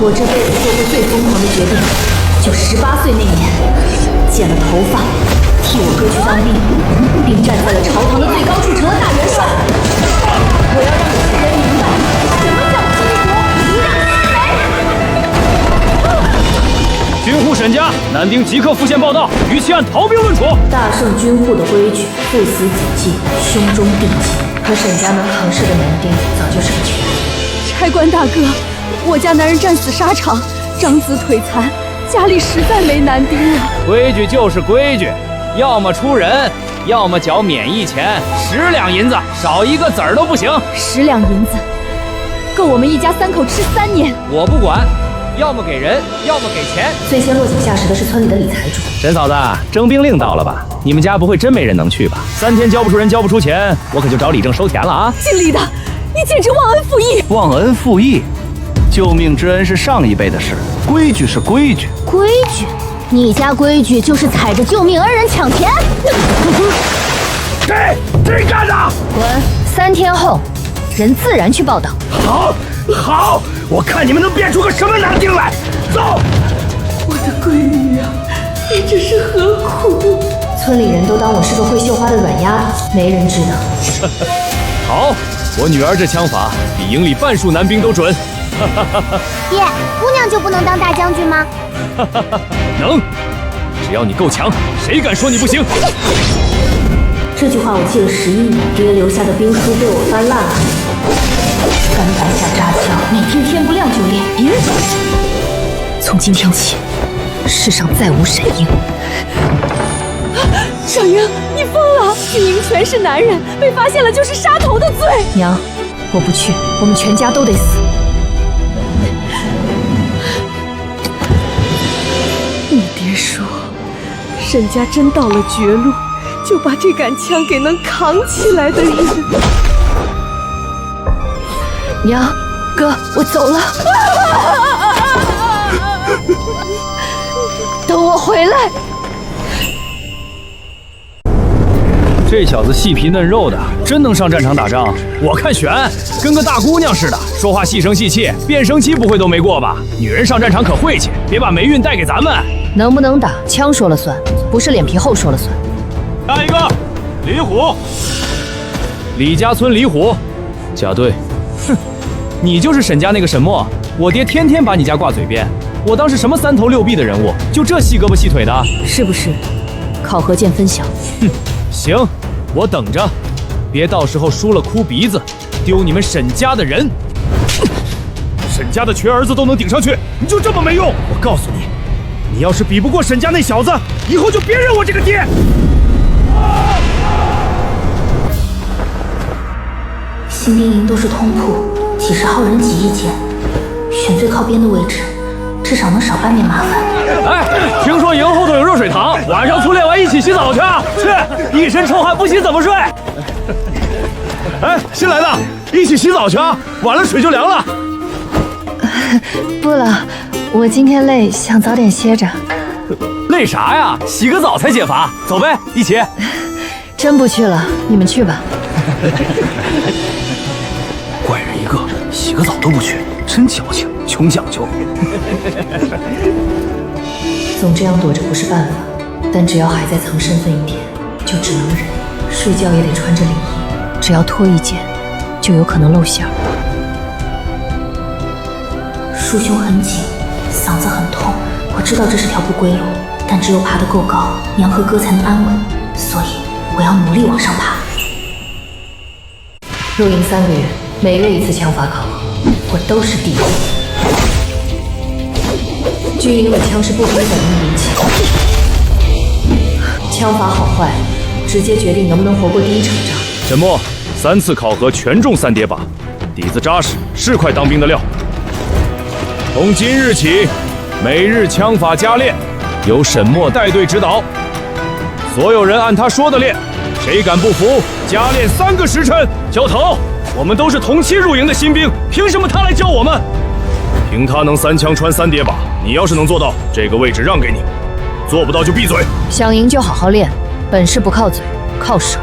我这辈子做过最疯狂的决定，就18岁那年，剪了头发，替我哥去当兵，并站在了朝堂的最高处成了大元帅。我要让世人明白，什么叫巾帼不让须眉。军户沈家，男丁即刻复线报到，于其按逃兵论处。大圣军户的规矩，父死子继，胸中并记。可沈家能扛事的男丁早就是个缺。差官大哥，我家男人战死沙场，长子腿残，家里实在没男丁了。规矩就是规矩，要么出人，要么缴免役钱，10两银子，少一个子儿都不行。10两银子，够我们一家3口吃3年。我不管，要么给人，要么给钱。最先落井下石的是村里的李财主。沈嫂子，征兵令到了吧？你们家不会真没人能去吧？3天交不出人，交不出钱，我可就找李正收田了啊！姓李的，你简直忘恩负义！忘恩负义，救命之恩是上一辈的事，规矩是规矩。规矩？你家规矩就是踩着救命恩人抢钱？谁干的？滚！3天后，人自然去报道。好，我看你们能变出个什么男丁来！走！我的闺女啊，你这是何苦？村里人都当我是个会绣花的软丫头，没人知道。好，我女儿这枪法比营里半数男兵都准。爹，姑娘就不能当大将军吗？能，只要你够强，谁敢说你不行？这句话我记了11年，爹留下的兵书被我翻烂了。甘白下扎枪，每天天不亮就练。别人从今天起，世上再无沈英。小英，你疯了！军营全是男人，被发现了就是杀头的罪。娘，我不去，我们全家都得死。你爹说，沈家真到了绝路，就把这杆枪给能扛起来的人。娘，哥，我走了。等我回来。这小子细皮嫩肉的，真能上战场打仗。我看选，跟个大姑娘似的，说话细声细气，变声期不会都没过吧？女人上战场可晦气，别把霉运带给咱们。能不能打，枪说了算，不是脸皮厚说了算。下一个，李虎，李家村李虎，贾队。哼，你就是沈家那个沈墨，我爹天天把你家挂嘴边，我当是什么3头6臂的人物，就这细胳膊细腿的，是不是？考核见分晓。哼，行，我等着，别到时候输了哭鼻子，丢你们沈家的人。沈家的缺儿子都能顶上去，你就这么没用？我告诉你，你要是比不过沈家那小子，以后就别认我这个爹。新兵营都是通铺，几十号人挤一间，选最靠边的位置，至少能少半面麻烦。哎，听说营后头有热水塘，晚上粗练完一起洗澡去。去，一身臭汗不洗怎么睡？哎，新来的，一起洗澡去啊，晚了水就凉了。不了，我今天累，想早点歇着。累啥呀？洗个澡才解乏。走呗，一起。真不去了，你们去吧。怪人一个，洗个澡都不去，真矫情，穷讲究。总这样躲着不是办法，但只要还在藏身份一天，就只能忍。睡觉也得穿着里衣，只要脱一件，就有可能露馅儿。束胸很紧，嗓子很痛，我知道这是条不归路，但只有爬得够高，娘和哥才能安稳，所以我要努力往上爬。入营3个月，每月1次枪法考核，我都是第一。军营里枪是不比本能引起的，枪法好坏直接决定能不能活过第1场仗。沈墨，3次考核全中3叠靶，底子扎实，是块当兵的料。从今日起，每日枪法加练，由沈墨带队指导，所有人按他说的练，谁敢不服，加练3个时辰。教头，我们都是同期入营的新兵，凭什么他来教我们？凭他能3枪穿3叠靶，你要是能做到，这个位置让给你；做不到就闭嘴。想赢就好好练，本事不靠嘴，靠手。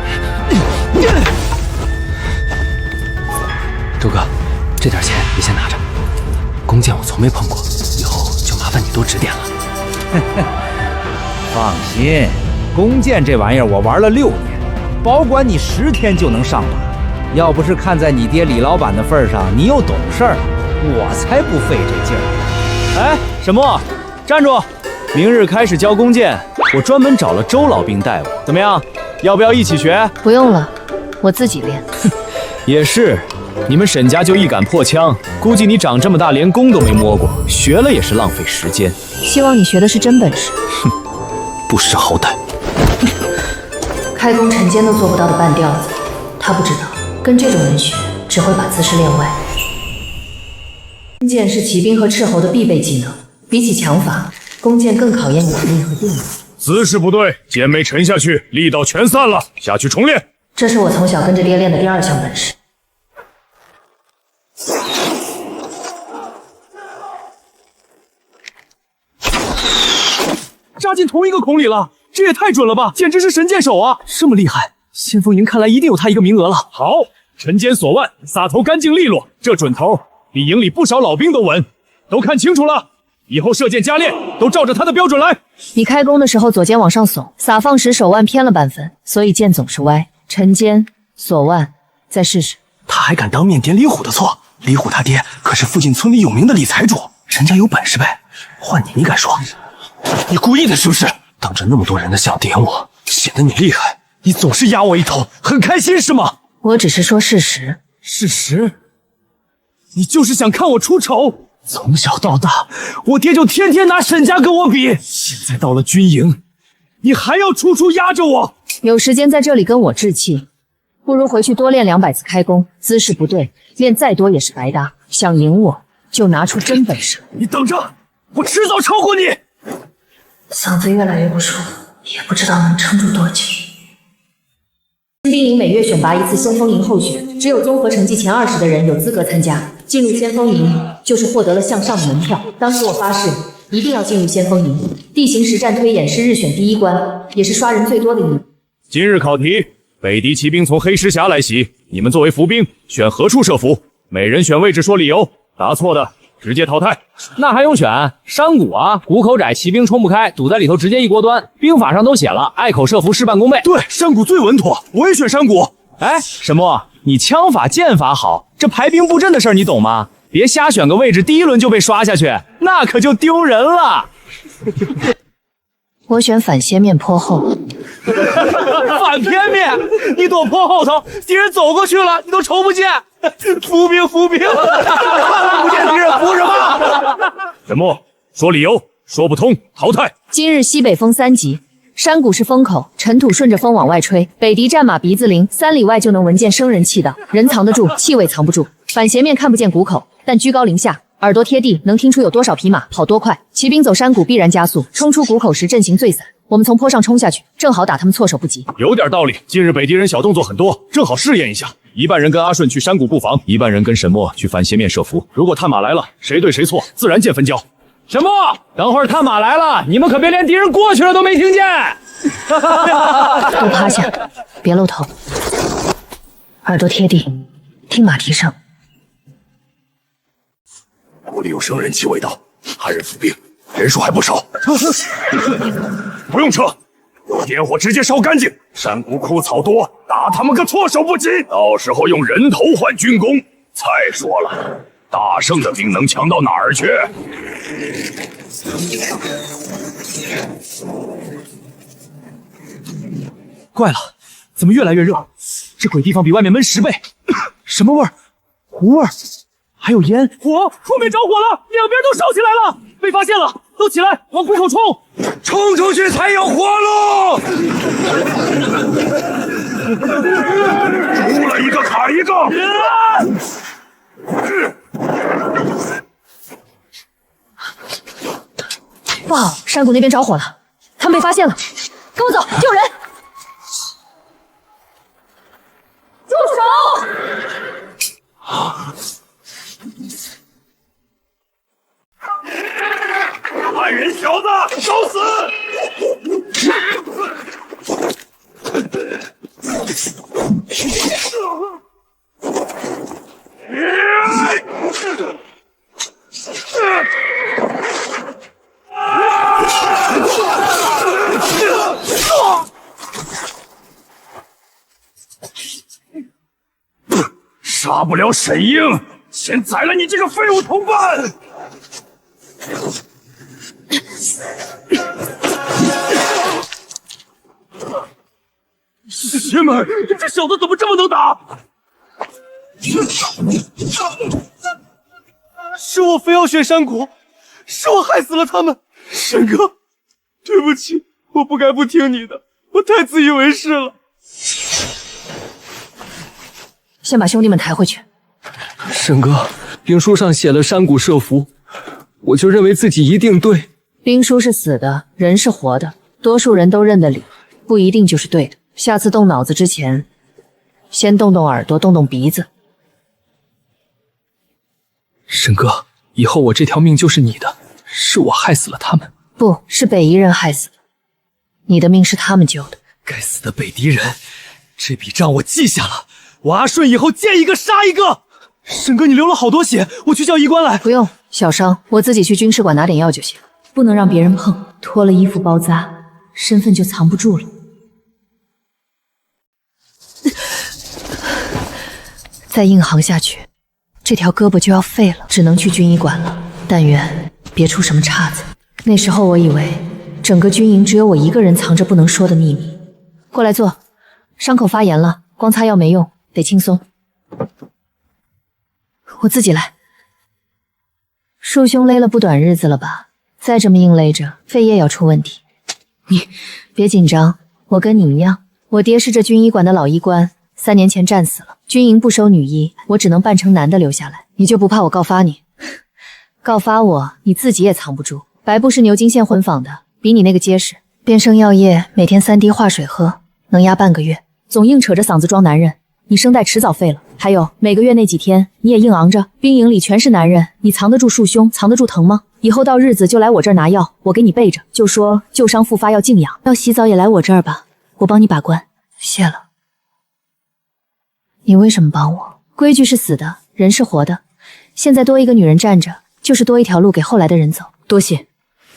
周哥，这点钱你先拿着，公弓箭我从没碰过，以后就麻烦你多指点了。放心，弓箭这玩意儿我玩了6年，保管你10天就能上把。要不是看在你爹李老板的份上，你又懂事儿，我才不费这劲儿。哎，沈墨，站住！明日开始教弓箭，我专门找了周老兵带我，怎么样？要不要一起学？不用了，我自己练。也是，你们沈家就一杆破枪，估计你长这么大连弓都没摸过，学了也是浪费时间。希望你学的是真本事。不识好歹。开弓陈坚都做不到的半吊子，他不知道，跟这种人学只会把姿势练歪。弓箭是骑兵和斥候的必备技能，比起枪法，弓箭更考验眼力和定力。姿势不对，箭没沉下去，力道全散了，下去重练。这是我从小跟着爹练的第2项本事。扎进同一个孔里了，这也太准了吧！简直是神箭手啊！这么厉害，先锋营看来一定有他一个名额了。好，沉肩锁腕，撒头干净利落，这准头比营里不少老兵都稳。都看清楚了，以后射箭加练都照着他的标准来。你开弓的时候左肩往上耸，撒放时手腕偏了半分，所以箭总是歪。沉肩锁腕，再试试。他还敢当面点李虎的错？李虎他爹可是附近村里有名的李财主，人家有本事呗。换你敢说？你故意的是不是？当着那么多人的想点我，显得你厉害。你总是压我一头，很开心是吗？我只是说事实。事实？你就是想看我出丑？从小到大，我爹就天天拿沈家跟我比。现在到了军营，你还要处处压着我？有时间在这里跟我置气，不如回去多练200次开弓。姿势不对，练再多也是白搭。想赢我，就拿出真本事。你等着，我迟早超过你。嗓子越来越不舒服，也不知道能撑住多久。新兵营每月选拔1次先锋营候选，只有综合成绩前20的人有资格参加。进入先锋营就是获得了向上的门票。当时我发誓一定要进入先锋营。地形实战推演是日选第1关，也是刷人最多的一关。今日考题：北敌骑兵从黑石峡来袭，你们作为伏兵，选何处设伏？每人选位置说理由，答错的直接淘汰。那还用选？山谷啊，谷口窄，骑兵冲不开，堵在里头直接一锅端。兵法上都写了，隘口设伏，事半功倍。对，山谷最稳妥，我也选山谷。哎，沈墨，你枪法剑法好，这排兵布阵的事儿你懂吗？别瞎选个位置，第1轮就被刷下去，那可就丢人了。我选反斜面坡后。反偏面，你躲坡后头，敌人走过去了，你都瞅不见。伏兵，看不见敌人，伏什么？沈墨，说理由，说不通，淘汰。今日西北风3级，山谷是风口，尘土顺着风往外吹，北敌战马鼻子灵，3里外就能闻见生人气道，人藏得住，气味藏不住。反斜面看不见谷口，但居高临下，耳朵贴地，能听出有多少匹马，跑多快。骑兵走山谷必然加速，冲出谷口时阵型最散。我们从坡上冲下去，正好打他们措手不及。有点道理。近日北敌人小动作很多，正好试验一下。一半人跟阿顺去山谷布防，一半人跟沈墨去反斜面设伏。如果探马来了，谁对谁错，自然见分晓。沈墨，等会儿探马来了，你们可别连敌人过去了都没听见。都趴下，别露头，耳朵贴地，听马蹄声。谷里有生人气味道，汉人伏兵，人数还不少。不用撤，点火直接烧干净。山谷枯草多，打他们个措手不及。到时候用人头换军功。再说了，大胜的兵能强到哪儿去？怪了，怎么越来越热？这鬼地方比外面闷10倍。什么味儿？糊味儿，还有烟。火，后面着火了，两边都烧起来了，被发现了，都起来，往谷口冲！冲出去才有活路！出了一个砍一个。不好，山谷那边着火了，他们被发现了，跟我走，救人！住手！汉人小子，找死！杀不了沈英，先宰了你这个废物同伴！爷们儿，这小子怎么这么能打？是我非要选山谷，是我害死了他们。沈哥，对不起，我不该不听你的，我太自以为是了。先把兄弟们抬回去。沈哥，兵书上写了山谷设伏，我就认为自己一定对。兵书是死的，人是活的，多数人都认得理，不一定就是对的。下次动脑子之前，先动动耳朵，动动鼻子。沈哥，以后我这条命就是你的，是我害死了他们。不是北夷人害死的，你的命是他们救的。该死的北狄人，这笔账我记下了。我阿顺以后见一个杀一个。沈哥，你流了好多血，我去叫医官来。不用，小伤我自己去军事馆拿点药就行，不能让别人碰，脱了衣服包扎，身份就藏不住了。再硬扛下去，这条胳膊就要废了，只能去军医馆了。但愿别出什么岔子。那时候我以为整个军营只有我一个人藏着不能说的秘密。过来坐，伤口发炎了，光擦药没用，得轻松。我自己来。束胸勒了不短日子了吧？再这么硬勒着，肺叶要出问题。你别紧张，我跟你一样，我爹是这军医馆的老医官，3年前战死了。军营不收女医，我只能扮成男的留下来。你就不怕我告发你？告发我，你自己也藏不住。白布是牛津县混纺的，比你那个结实。变生药液每天3滴化水喝，能压半个月。总硬扯着嗓子装男人，你声带迟早废了。还有每个月那几天，你也硬昂着。兵营里全是男人，你藏得住束胸，藏得住疼吗？以后到日子就来我这儿拿药，我给你备着，就说旧伤复发要静养。要洗澡也来我这儿吧，我帮你把关。谢了。你为什么帮我？规矩是死的，人是活的。现在多一个女人站着，就是多一条路给后来的人走。多谢。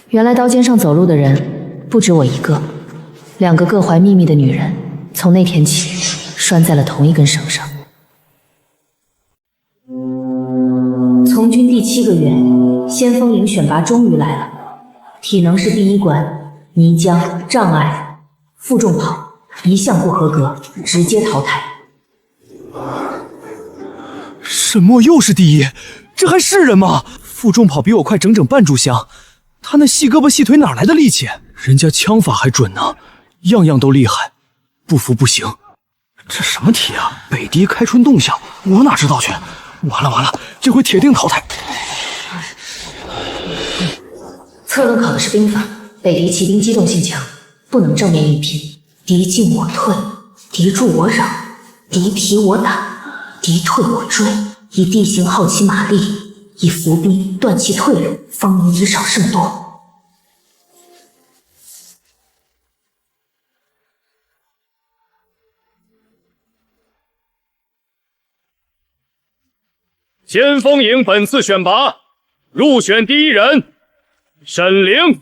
原来刀尖上走路的人不止我一个，2个各怀秘密的女人，从那天起拴在了同一根绳上。从军第7个月，先锋营选拔终于来了。体能是第1关，泥浆、障碍、负重跑，一项不合格，直接淘汰。沈墨又是第1，这还是人吗？负重跑比我快整整半炷香，他那细胳膊细腿哪来的力气？人家枪法还准呢，样样都厉害，不服不行。这什么题啊？北狄开春动向，我哪知道去？完了，这回铁定淘汰。策论考的是兵法，北狄骑兵机动性强，不能正面硬拼。敌进我退，敌驻我扰，敌疲我打，敌退我追。以地形耗其马力，以伏兵断其退路，方能以少胜多。先锋营本次选拔入选第1人沈凌。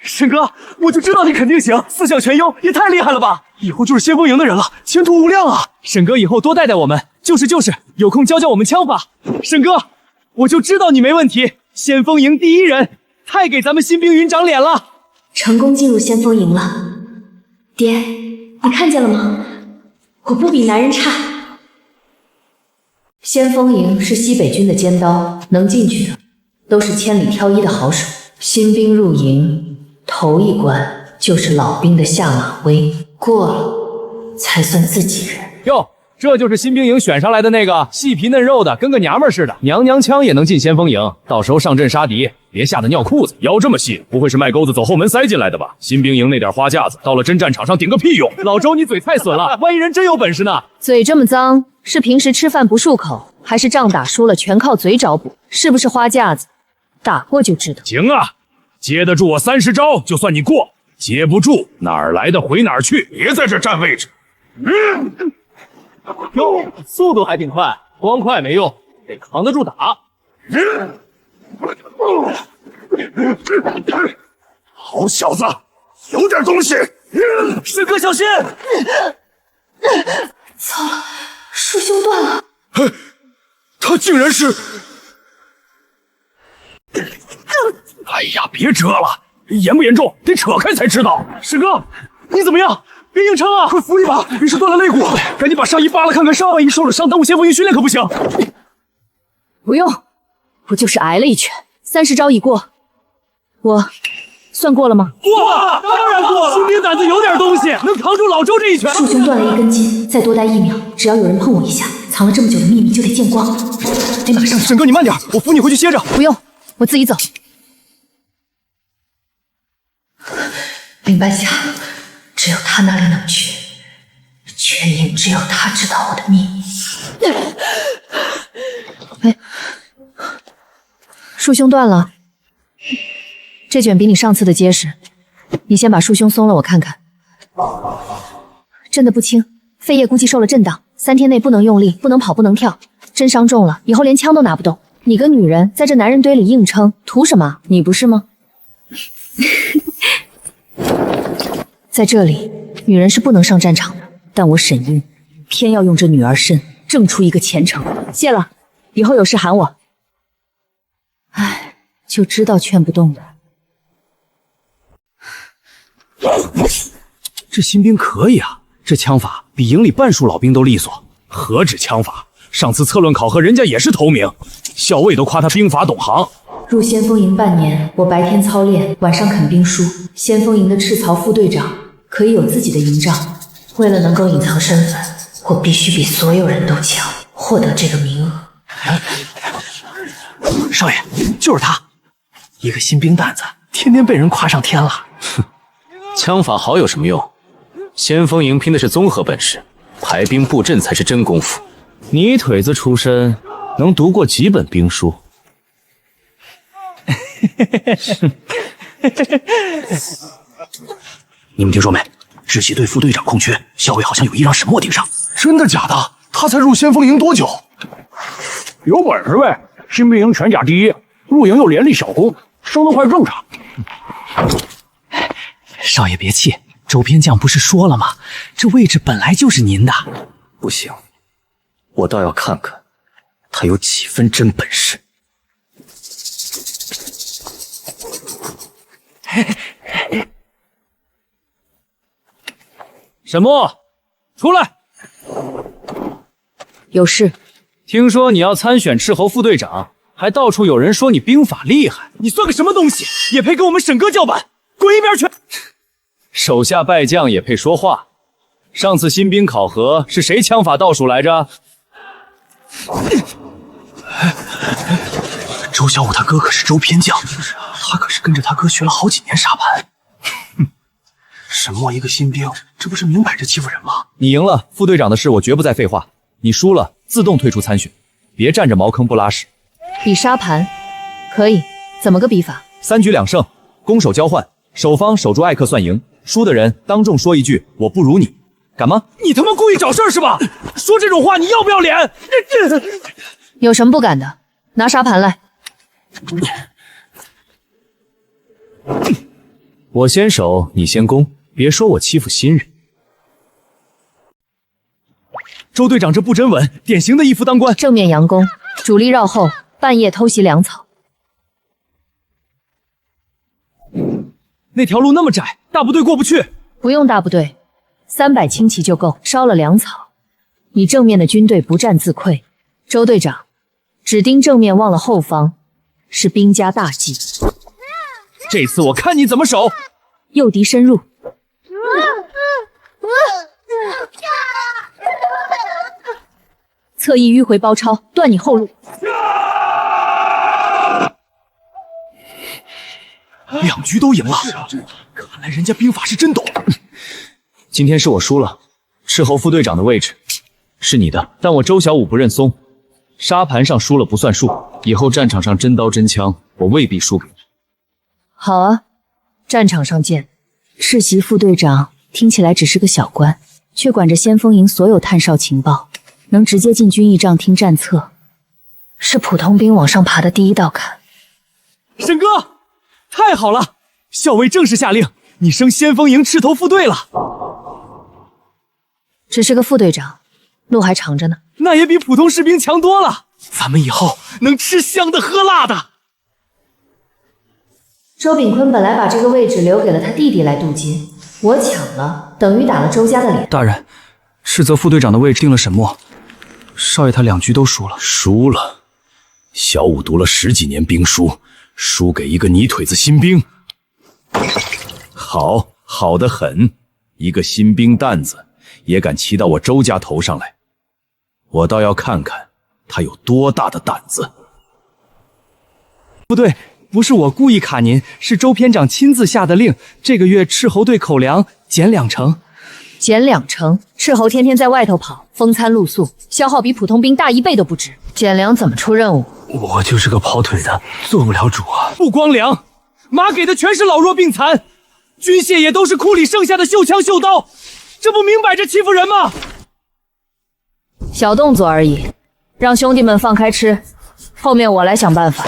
沈哥，我就知道你肯定行，4项全优，也太厉害了吧！以后就是先锋营的人了，前途无量啊！沈哥以后多带带我们，就是，有空教教我们枪法。沈哥，我就知道你没问题，先锋营第1人，太给咱们新兵营长脸了。成功进入先锋营了，爹，你看见了吗？我不比男人差。先锋营是西北军的尖刀，能进去的都是千里挑一的好手。新兵入营，头一关就是老兵的下马威，过了才算自己人。哟，这就是新兵营选上来的那个细皮嫩肉的，跟个娘们似的，娘娘腔也能进先锋营，到时候上阵杀敌，别吓得尿裤子。腰这么细，不会是麦钩子走后门塞进来的吧？新兵营那点花架子，到了真战场上顶个屁用！老周，你嘴太损了，万一人真有本事呢？嘴这么脏，是平时吃饭不漱口，还是仗打输了全靠嘴找补？是不是花架子？打过就知道。行啊，接得住我30招，就算你过；接不住，哪儿来的回哪儿去，别在这占位置。哟，速度还挺快，光快没用，得扛得住打。好小子，有点东西！师哥小心！糟了，师兄断了！他竟然是……哎呀，别折了，严不严重得扯开才知道。师哥，你怎么样？别硬撑啊！快扶一把，别是断了肋骨，赶紧把上衣扒了看看伤。万一受了伤，耽误先锋营训练可不行。不用，我就是挨了一拳，30招已过，我算过了吗？过了，当然过了。新兵胆子有点东西，能扛住老周这一拳。树兄断了一根筋，再多待1秒，只要有人碰我一下，藏了这么久的秘密就得见光。得马上。沈哥，你慢点，我扶你回去歇着。不用，我自己走。林半夏，只有他那里能去，全营只有他知道我的秘密。哎，束胸断了，这卷比你上次的结实，你先把束胸松了，我看看。震得不轻，肺叶估计受了震荡，3天内不能用力，不能跑，不能跳，真伤重了，以后连枪都拿不动。你个女人在这男人堆里硬撑，图什么？你不是吗？在这里，女人是不能上战场的，但我沈英偏要用这女儿身挣出一个前程。谢了，以后有事喊我。唉，就知道劝不动的。这新兵可以啊，这枪法比营里半数老兵都利索。何止枪法，上次策论考核人家也是头名，校尉都夸他兵法懂行。入先锋营半年，我白天操练，晚上啃兵书。先锋营的赤曹副队长可以有自己的营帐，为了能够隐藏身份，我必须比所有人都强，获得这个名额。少爷，就是他，一个新兵蛋子，天天被人夸上天了。哼，枪法好有什么用？先锋营拼的是综合本事，排兵布阵才是真功夫。泥腿子出身，能读过几本兵书？你们听说没？直系队副队长空缺，校尉好像有意让沈墨顶上。真的假的？他才入先锋营多久？有本事呗！新兵营全甲第一，入营又连立小功，升得快正常。少爷别气，周边将不是说了吗？这位置本来就是您的。不行，我倒要看看他有几分真本事。沈墨，出来！有事？听说你要参选斥候副队长，还到处有人说你兵法厉害，你算个什么东西，也配跟我们沈哥叫板？滚一边去！手下败将也配说话？上次新兵考核是谁枪法倒数来着？周小武他哥可是周偏将，他可是跟着他哥学了好几年沙盘。哼，沈墨一个新兵，这不是明摆着欺负人吗？你赢了，副队长的事我绝不再废话。你输了，自动退出参选，别占着茅坑不拉屎。比沙盘，可以，怎么个比法？3局2胜，攻守交换，守方守住艾克算赢，输的人当众说一句我不如你，敢吗？你他妈故意找事儿是吧？说这种话你要不要脸？有什么不敢的？拿沙盘来。我先守，你先攻，别说我欺负新人。周队长这不真稳，典型的一夫当关。正面佯攻，主力绕后，半夜偷袭粮草。那条路那么窄，大部队过不去。不用大部队，300轻骑就够。烧了粮草，你正面的军队不战自溃。周队长，只盯正面，忘了后方，是兵家大忌。这次我看你怎么守。诱敌深入。侧翼迂回包抄，断你后路。2局都赢了，看来人家兵法是真懂。今天是我输了，斥候副队长的位置是你的，但我周小武不认怂。沙盘上输了不算数，以后战场上真刀真枪，我未必输给你。好啊，战场上见。世袭副队长听起来只是个小官，却管着先锋营所有探哨情报，能直接进军役帐听战策，是普通兵往上爬的第一道坎。沈哥，太好了！校尉正式下令，你升先锋营赤头副队了。只是个副队长，路还长着呢。那也比普通士兵强多了。咱们以后能吃香的喝辣的。周炳坤本来把这个位置留给了他弟弟来渡劫，我抢了，等于打了周家的脸。大人，斥责副队长的位置定了沈墨，少爷他2局都输了。输了？小五读了10几年兵书，输给一个泥腿子新兵？好得很，一个新兵蛋子也敢骑到我周家头上来，我倒要看看他有多大的胆子。不对，不是我故意卡您，是周篇长亲自下的令，这个月斥候队口粮减2成。减2成，斥候天天在外头跑，风餐露宿，消耗比普通兵大1倍都不止。减粮怎么出任务？我就是个跑腿的，做不了主啊。不光粮，马给的全是老弱病残，军械也都是库里剩下的锈枪锈刀，这不明摆着欺负人吗？小动作而已，让兄弟们放开吃，后面我来想办法。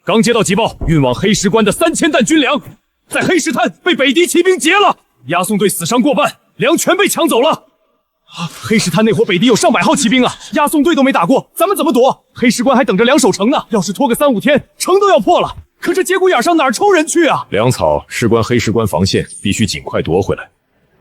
刚接到急报，运往黑石关的3000担军粮，在黑石滩被北敌骑兵劫了，押送队死伤过半，粮全被抢走了。黑石滩那伙北敌有上百号骑兵啊，押送队都没打过，咱们怎么躲？黑石关还等着粮守城呢，要是拖个3、5天，城都要破了。可这节骨眼上哪儿抽人去啊？粮草事关黑石关防线，必须尽快夺回来。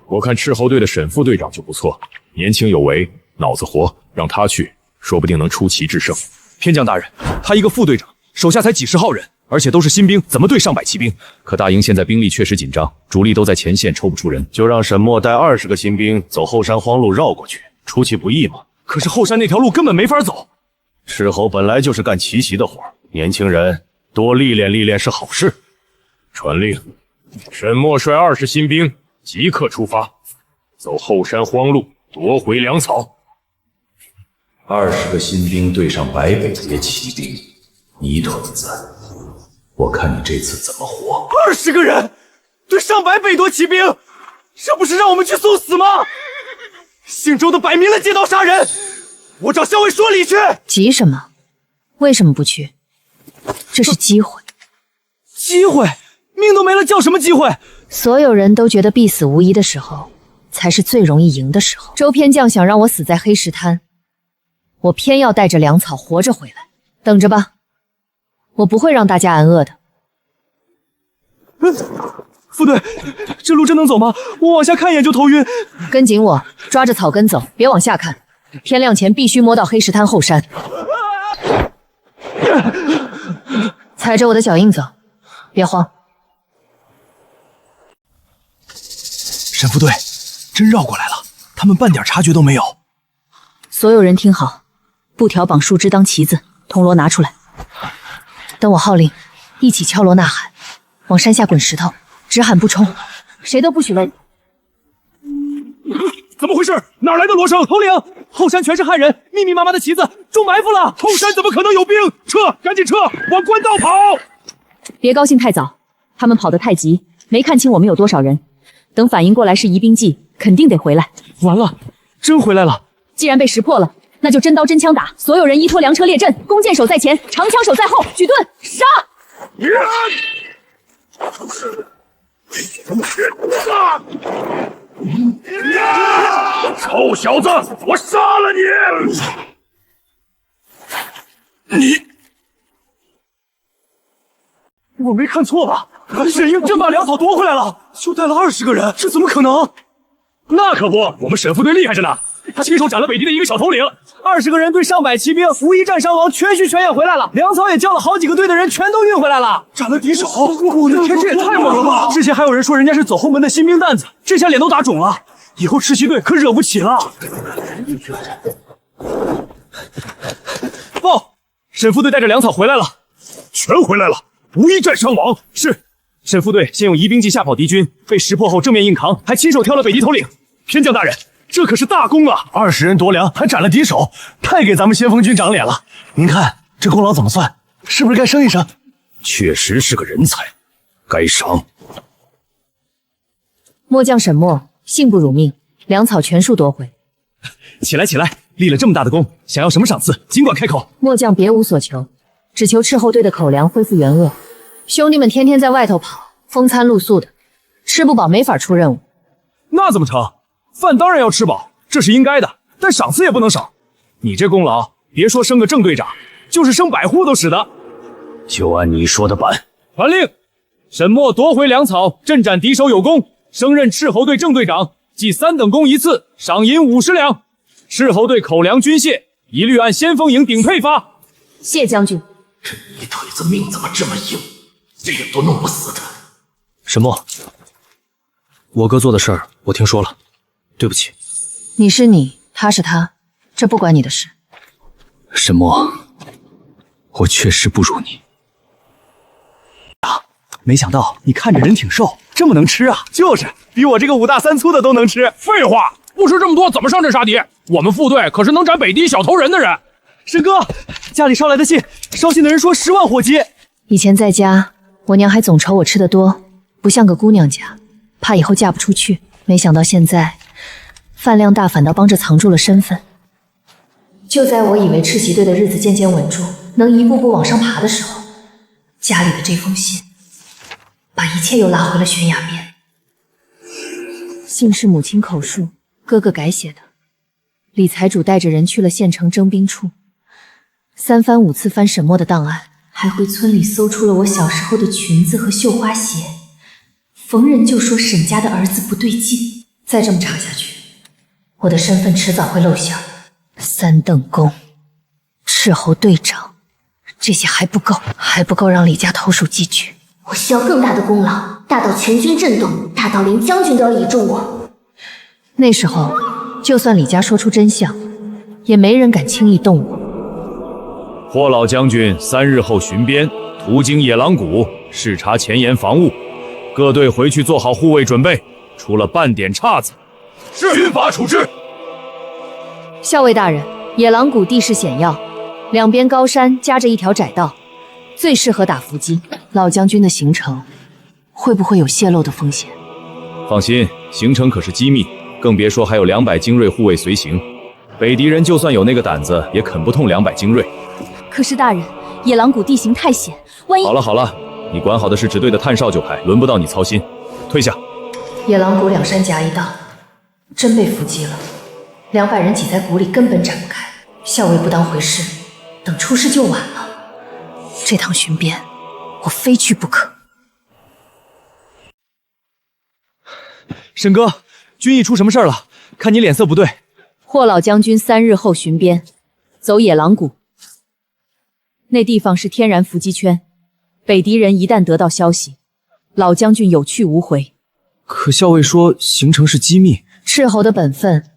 我看斥候队的沈副队长就不错，年轻有为，脑子活，让他去，说不定能出奇制胜。偏将大人，他一个副队长，手下才几10号人，而且都是新兵，怎么对上百骑兵？可大营现在兵力确实紧张，主力都在前线，抽不出人，就让沈墨带20个新兵走后山荒路绕过去，出其不意嘛。可是后山那条路根本没法走。斥候本来就是干奇袭的活，年轻人多历练历练是好事。传令，沈墨率20新兵即刻出发，走后山荒路夺回粮草。20个新兵对上白北街骑兵，泥腿子，我看你这次怎么活？20个人对上百北多骑兵，这不是让我们去送死吗？姓周的摆明了借刀杀人，我找校尉说理去。急什么？为什么不去？这是机会。机会？命都没了，叫什么机会？所有人都觉得必死无疑的时候，才是最容易赢的时候。周偏将想让我死在黑石滩，我偏要带着粮草活着回来。等着吧，我不会让大家挨饿的。副队，这路真能走吗？我往下看一眼就头晕。跟紧我，抓着草根走，别往下看。天亮前必须摸到黑石滩后山，踩着我的脚印走，别慌。沈副队，真绕过来了，他们半点察觉都没有。所有人听好，布条绑树枝当旗子，铜锣拿出来。等我号令，一起敲锣呐喊，往山下滚石头，只喊不冲，谁都不许漏。怎么回事？哪来的锣声？头领，后山全是汉人，密密麻麻的旗子，中埋伏了。后山怎么可能有兵？撤，赶紧撤，往官道跑！别高兴太早，他们跑得太急，没看清我们有多少人。等反应过来是疑兵计，肯定得回来。完了，真回来了！既然被识破了，那就真刀真枪打。所有人依托粮车列阵，弓箭手在前，长枪手在后，举盾杀！臭小子，我杀了你！我没看错吧？沈英真把粮草夺回来了，就带了20个人，这怎么可能？那可不，我们沈副队厉害着呢，他亲手斩了北敌的一个小头领。20个人对上百骑兵，无一战伤亡，全虚全也回来了。粮草也叫了好几个队的人，全都运回来了。斩了敌手，我的天，这也太猛了吧！之前还有人说人家是走后门的新兵蛋子，这下脸都打肿了，以后赤旗队可惹不起了。报，沈副队带着粮草回来了，全回来了，无一战伤亡。是。沈副队先用疑兵计吓跑敌军，被识破后正面硬扛，还亲手挑了北敌头领。偏将大人，这可是大功啊！20人夺粮，还斩了敌手，太给咱们先锋军长脸了。您看这功劳怎么算？是不是该升一升？确实是个人才，该赏。末将沈墨，幸不辱命，粮草全数夺回。起来起来，立了这么大的功，想要什么赏赐，尽管开口。末将别无所求，只求斥候队的口粮恢复原额。兄弟们天天在外头跑，风餐露宿的，吃不饱没法出任务。那怎么成？饭当然要吃饱，这是应该的，但赏赐也不能少。你这功劳，别说升个正队长，就是升百户都使得。就按你说的办。传令，沈墨夺回粮草，镇斩敌手有功，升任斥候队正队长，记3等功一次，赏银50两。斥候队口粮军械，一律按先锋营顶配发。谢将军。你腿子命怎么这么硬，这人都弄不死他。沈墨，我哥做的事儿我听说了，对不起。你是你，他是他，这不关你的事。沈墨，我确实不如你。没想到你看着人挺瘦，这么能吃啊！就是比我这个5大3粗的都能吃。废话，不吃这么多怎么上阵杀敌？我们副队可是能斩北敌小头人的人。沈哥，家里捎来的信，捎信的人说10万火急。以前在家，我娘还总瞅我吃得多，不像个姑娘家，怕以后嫁不出去。没想到现在饭量大，反倒帮着藏住了身份。就在我以为赤旗队的日子渐渐稳住，能一步步往上爬的时候，家里的这封信把一切又拉回了悬崖边。信是母亲口述，哥哥改写的。李财主带着人去了县城征兵处，3番5次翻沈墨的档案，还回村里搜出了我小时候的裙子和绣花鞋。逢人就说沈家的儿子不对劲，再这么查下去，我的身份迟早会露馅。3等功，斥候队长，这些还不够让李家投鼠忌惧。我需要更大的功劳，大到全军震动，大到连将军都要倚重我。那时候，就算李家说出真相，也没人敢轻易动我。霍老将军3日后巡边，途经野狼谷，视察前沿防务，各队回去做好护卫准备，出了半点岔子，军法处置。校尉大人，野狼谷地势险要，两边高山夹着一条窄道，最适合打伏击。老将军的行程会不会有泄露的风险？放心，行程可是机密，更别说还有200精锐护卫随行。北敌人就算有那个胆子，也啃不痛200精锐。可是大人，野狼谷地形太险，万一……好了，你管好的是支队的探哨就派，轮不到你操心。退下。野狼谷2山夹一道，真被伏击了，200人挤在谷里根本展不开。校尉不当回事，等出事就晚了。这趟巡边，我非去不可。沈哥，军艺出什么事儿了？看你脸色不对。霍老将军3日后巡边，走野狼谷。那地方是天然伏击圈，北敌人一旦得到消息，老将军有去无回。可校尉说行程是机密。斥候的本分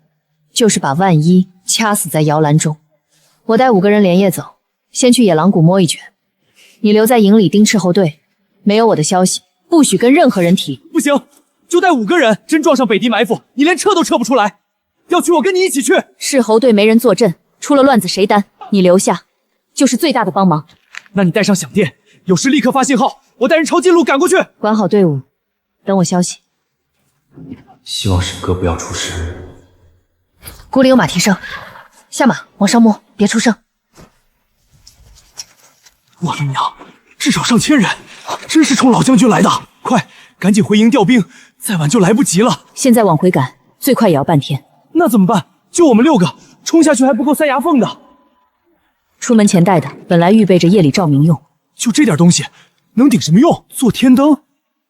就是把万一掐死在摇篮中。我带5个人连夜走，先去野狼谷摸一圈。你留在营里盯斥候队，没有我的消息，不许跟任何人提。不行，就带5个人，真撞上北敌埋伏，你连撤都撤不出来。要去我跟你一起去。斥候队没人坐镇，出了乱子谁担？你留下，就是最大的帮忙。那你带上响电，有事立刻发信号，我带人朝近路赶过去。管好队伍，等我消息。希望沈哥不要出事。谷里有马蹄声，下马往上摸，别出声。我的娘，至少上千人，真是冲老将军来的！快，赶紧回营调兵，再晚就来不及了。现在往回赶，最快也要半天。那怎么办？就我们6个，冲下去还不够塞牙缝的。出门前带的，本来预备着夜里照明用。就这点东西，能顶什么用？做天灯？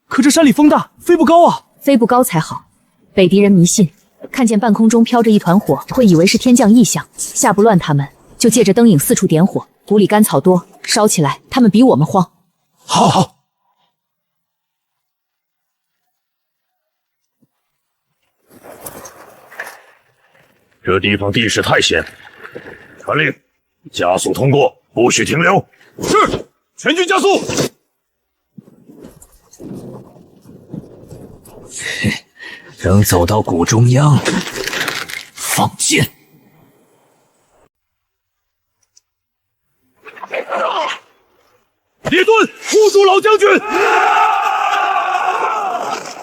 可这山里风大，飞不高啊。飞不高才好。北敌人迷信，看见半空中飘着一团火，会以为是天降异象，吓不乱他们，就借着灯影四处点火。谷里干草多，烧起来他们比我们慌。好。这地方地势太险，传令，加速通过，不许停留。是，全军加速。等走到谷中央，放箭。列顿，护住老将军！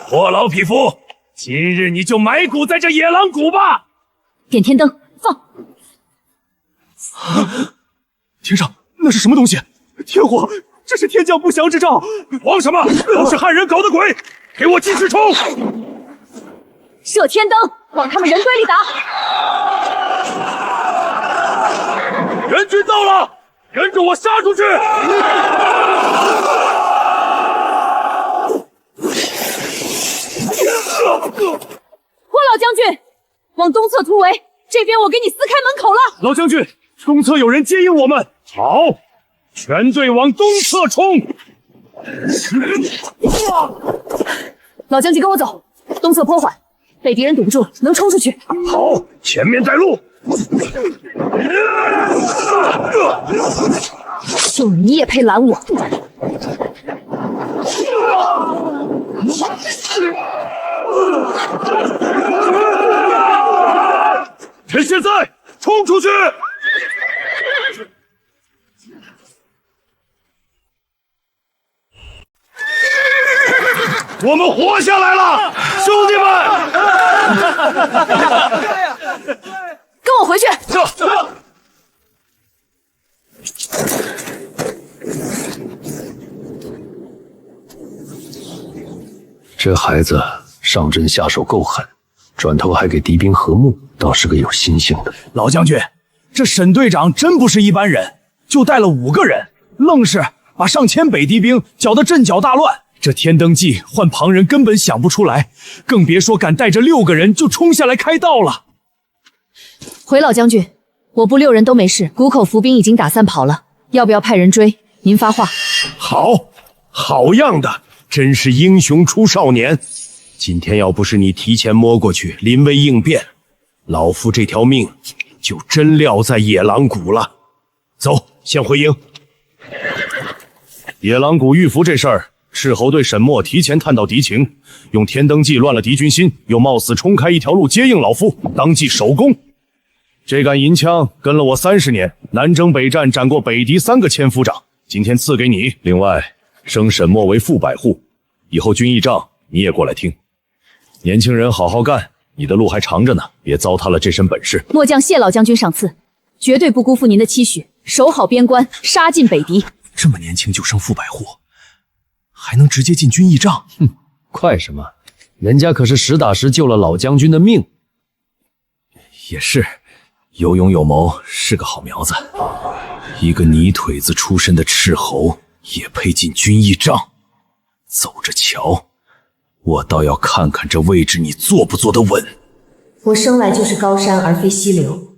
霍老匹夫，今日你就埋骨在这野狼谷吧！点天灯，放！天上那是什么东西？天火，这是天降不祥之兆！慌什么？都是汉人搞的鬼！给我继续冲！射天灯，往他们人堆里打！援军到了，跟着我杀出去！霍老将军，往东侧突围，这边我给你撕开门口了。老将军，东侧有人接应我们。好，全队往东侧冲！老将军跟我走，东侧颇缓，被敌人堵不住，能冲出去。好，前面带路。就你也配拦我？趁现在冲出去！我们活下来了，兄弟们！跟我回去。这孩子上阵下手够狠，转头还给敌兵和睦，倒是个有心性的。老将军，这沈队长真不是一般人，就带了5个人，愣是把上千北敌兵搅得阵脚大乱。这天灯计换旁人根本想不出来，更别说敢带着6个人就冲下来开道了。回老将军，我部6人都没事，谷口伏兵已经打散跑了，要不要派人追？您发话。好，好样的，真是英雄出少年。今天要不是你提前摸过去临危应变，老夫这条命就真撂在野狼谷了。走，先回营。野狼谷遇伏这事儿，斥候队沈墨提前探到敌情，用天灯计乱了敌军心，又冒死冲开一条路接应老夫，当即首功。这杆银枪跟了我30年，南征北战斩过北敌3个千夫长，今天赐给你。另外，升沈墨为副百户，以后军议仗你也过来听。年轻人好好干，你的路还长着呢，别糟蹋了这身本事。末将谢老将军赏赐，绝对不辜负您的期许，守好边关，杀尽北敌。这么年轻就升副百户，还能直接进军议帐？哼，快什么？人家可是实打实救了老将军的命。也是，有勇有谋，是个好苗子。一个泥腿子出身的斥候也配进军议帐？走着瞧，我倒要看看这位置你坐不坐得稳。我生来就是高山而非溪流，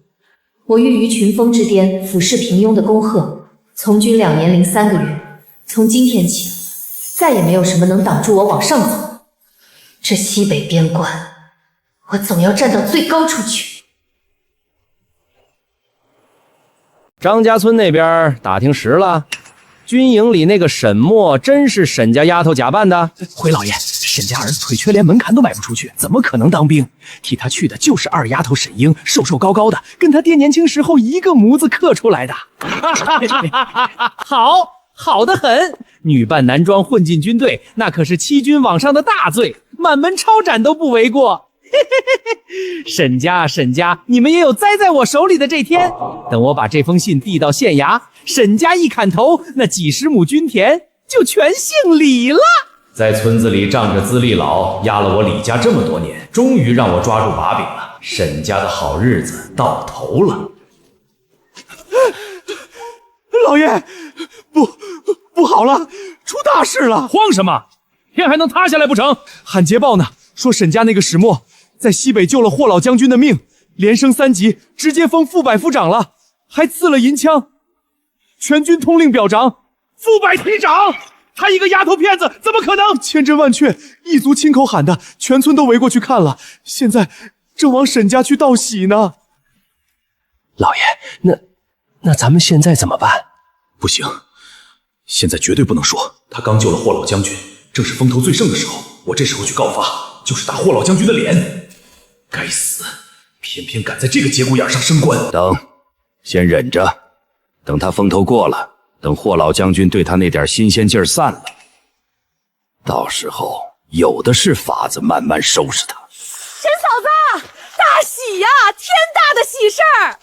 我寓于群峰之巅，俯视平庸的恭贺，从军2年零3个月，从今天起，再也没有什么能挡住我往上走。这西北边关，我总要站到最高处去。张家村那边打听实了，军营里那个沈墨真是沈家丫头假扮的。回老爷，沈家儿子腿缺，连门槛都迈不出去，怎么可能当兵？替他去的就是二丫头沈英，瘦瘦高高的，跟他爹年轻时候一个模子刻出来的。好得很，女扮男装混进军队，那可是欺君罔上的大罪，满门抄斩都不为过。沈家，你们也有栽在我手里的这天。等我把这封信递到县衙，沈家一砍头，那几10亩军田就全姓李了。在村子里仗着资历老，压了我李家这么多年，终于让我抓住把柄了。沈家的好日子到头了。老爷，不好了，出大事了！慌什么？天还能塌下来不成？喊捷报呢，说沈家那个始末在西北救了霍老将军的命，连升3级，直接封副百夫长了，还赐了银枪。全军通令表彰，副百提长，他一个丫头片子怎么可能？千真万确，一族亲口喊的，全村都围过去看了，现在正往沈家去道喜呢。老爷，那咱们现在怎么办？不行，现在绝对不能说。他刚救了霍老将军，正是风头最盛的时候，我这时候去告发，就是打霍老将军的脸。该死，偏偏赶在这个节骨眼上升官。先忍着，等他风头过了，等霍老将军对他那点新鲜劲儿散了，到时候有的是法子慢慢收拾他。沈嫂子，大喜呀！天大的喜事儿！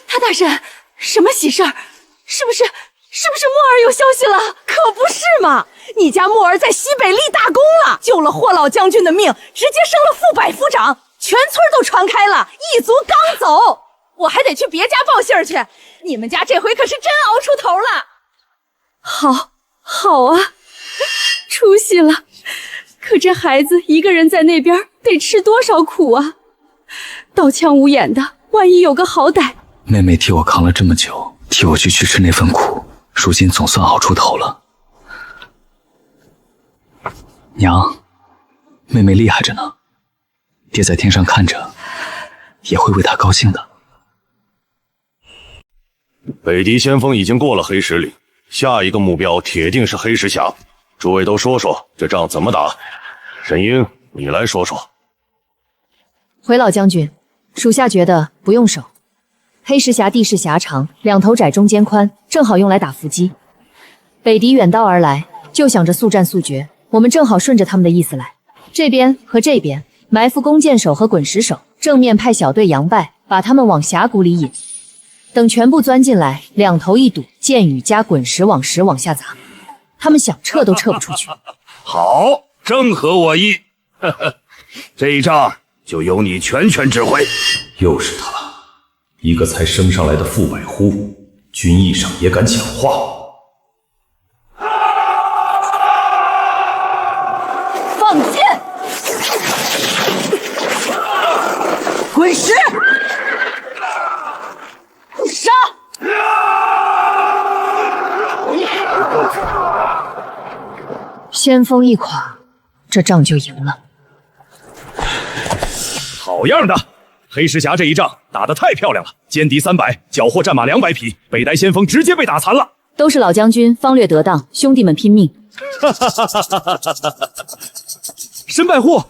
他大人，什么喜事儿？是不是是不是木儿有消息了？可不是嘛！你家木儿在西北立大功了，救了霍老将军的命，直接升了副百夫长，全村都传开了，一族刚走。我还得去别家报信儿去，你们家这回可是真熬出头了。好啊，出息了。可这孩子一个人在那边得吃多少苦啊！刀枪无眼的，万一有个好歹。妹妹替我扛了这么久，替我去吃那份苦，如今总算熬出头了。娘，妹妹厉害着呢，爹在天上看着，也会为她高兴的。北狄先锋已经过了黑石岭，下一个目标铁定是黑石峡。诸位都说说，这仗怎么打？沈英，你来说说。回老将军，属下觉得不用守。黑石峡地势狭长，两头窄中间宽，正好用来打伏击。北狄远道而来，就想着速战速决，我们正好顺着他们的意思来。这边和这边埋伏弓箭手和滚石手，正面派小队佯败，把他们往峡谷里引。等全部钻进来，两头一堵，箭雨加滚石往石往下砸，他们想撤都撤不出去。好，正合我意。这一仗就由你全权指挥。又是他，一个才升上来的副百户，军艺上也敢讲话。放箭！滚石！杀！先锋一垮，这仗就赢了。好样的！黑石峡这一仗打得太漂亮了，歼敌300，缴获战马200匹，北代先锋直接被打残了。都是老将军方略得当，兄弟们拼命。沈百户，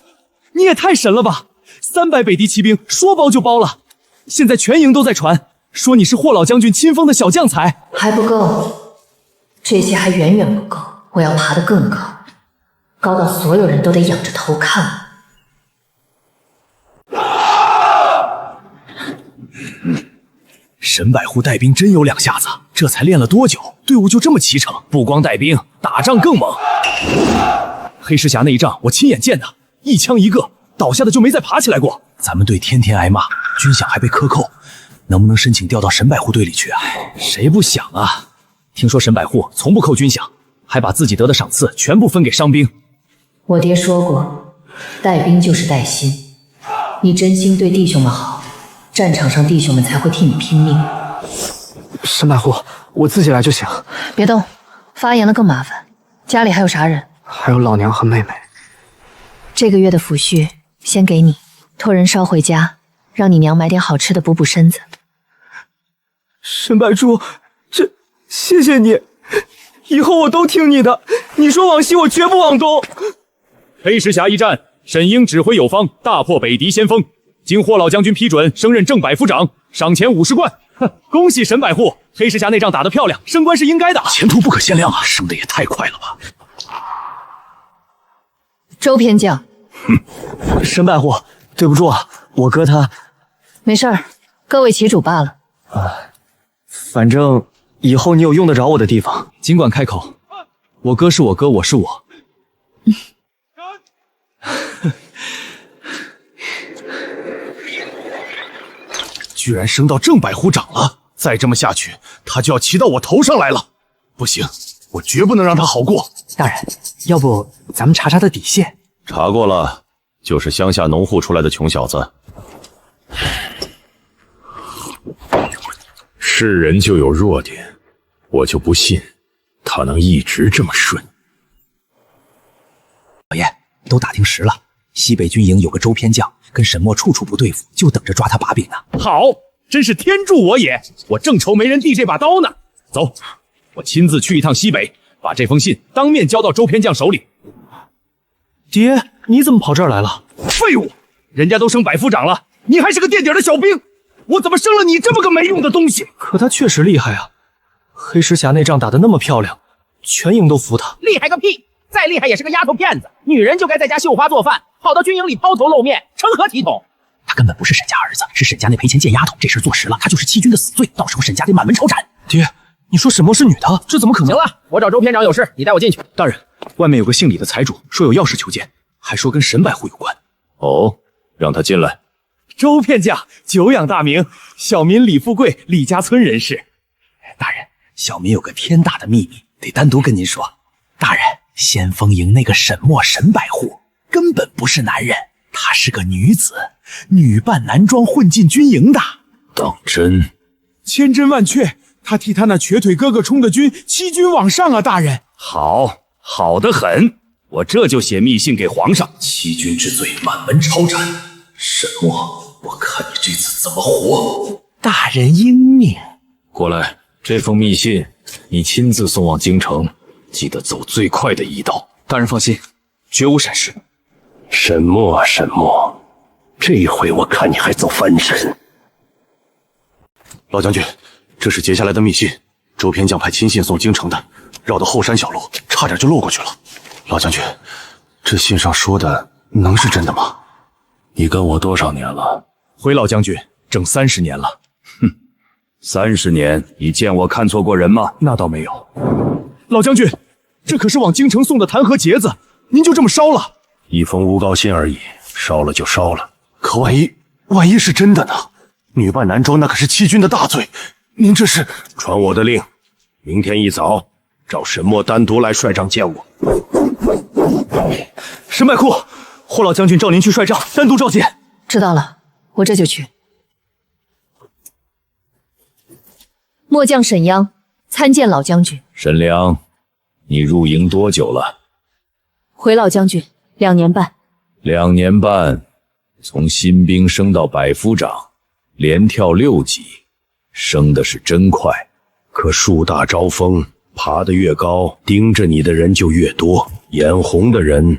你也太神了吧！300北狄骑兵说包就包了，现在全营都在传，说你是霍老将军亲封的小将才。还不够，这些还远远不够，我要爬得更高，高到所有人都得仰着头看我。沈百户带兵真有两下子，这才练了多久，队伍就这么齐整？不光带兵，打仗更猛。黑石峡那一仗我亲眼见的，一枪一个，倒下的就没再爬起来过。咱们队天天挨骂，军饷还被克扣，能不能申请调到沈百户队里去啊？谁不想啊？听说沈百户从不扣军饷，还把自己得的赏赐全部分给伤兵。我爹说过，带兵就是带心，你真心对弟兄们好，战场上弟兄们才会替你拼命。沈百户，我自己来就行。别动，发言了更麻烦。家里还有啥人？还有老娘和妹妹。这个月的抚恤先给你，托人捎回家，让你娘买点好吃的补补身子。沈百柱，谢谢你，以后我都听你的。你说往西，我绝不往东。黑石峡一战，沈英指挥有方，大破北狄先锋。经霍老将军批准，升任正百夫长，赏钱50贯。恭喜沈百户，黑石峡那仗打得漂亮，升官是应该的。前途不可限量啊，升得也太快了吧！周偏将，沈百户，对不住啊，我哥他……没事儿，各为其主罢了。反正以后你有用得着我的地方，尽管开口。我哥是我哥，我是我。居然升到正百户长了，再这么下去，他就要骑到我头上来了。不行，我绝不能让他好过。大人，要不咱们查查他底线？查过了，就是乡下农户出来的穷小子。是人就有弱点，我就不信他能一直这么顺。老爷，都打听实了，西北军营有个周偏将，跟沈墨处处不对付，就等着抓他把柄呢。好，真是天助我也！我正愁没人递这把刀呢。走，我亲自去一趟西北，把这封信当面交到周偏将手里。爹，你怎么跑这儿来了？废物，人家都升百夫长了，你还是个垫底的小兵，我怎么生了你这么个没用的东西？可他确实厉害啊！黑石峡那仗打得那么漂亮，全营都服他。厉害个屁！再厉害也是个丫头片子，女人就该在家绣花做饭，跑到军营里抛头露面，成何体统？他根本不是沈家儿子，是沈家那赔钱贱丫头。这事做实了，他就是欺君的死罪，到时候沈家得满门抄斩。爹，你说沈墨是女的，这怎么可能？行了，我找周篇长有事，你带我进去。大人，外面有个姓李的财主，说有要事求见，还说跟沈百户有关。哦，让他进来。周片将久仰大名，小民李富贵，李家村人士。大人，小民有个天大的秘密，得单独跟您说。大人，先锋营那个沈墨沈百户根本不是男人，她是个女子，女扮男装混进军营的。当真？千真万确，他替他那瘸腿哥哥充的军，欺君罔上啊！大人，好，好得很，我这就写密信给皇上。欺君之罪，满门抄斩。沈墨，我看你这次怎么活！大人英明。过来，这封密信你亲自送往京城，记得走最快的一道。大人放心，绝无闪失。沈墨，沈墨，这回我看你还走翻身。老将军，这是截下来的密信，周偏将派亲信送京城的，绕到后山小路，差点就漏过去了。老将军，这信上说的能是真的吗？你跟我多少年了？回老将军，整30年了。哼，30年，你见我看错过人吗？那倒没有。老将军，这可是往京城送的弹劾节子，您就这么烧了？一封诬告信而已，烧了就烧了。可万一是真的呢？女扮男装那可是欺君的大罪，您这是……传我的令，明天一早找沈墨单独来帅帐见我。沈百户，霍老将军召您去帅帐单独召见。知道了，我这就去。末将沈央参见老将军。沈良，你入营多久了？回老将军，2年半。2年半，从新兵升到百夫长，连跳6级，升的是真快。可树大招风，爬得越高，盯着你的人就越多，眼红的人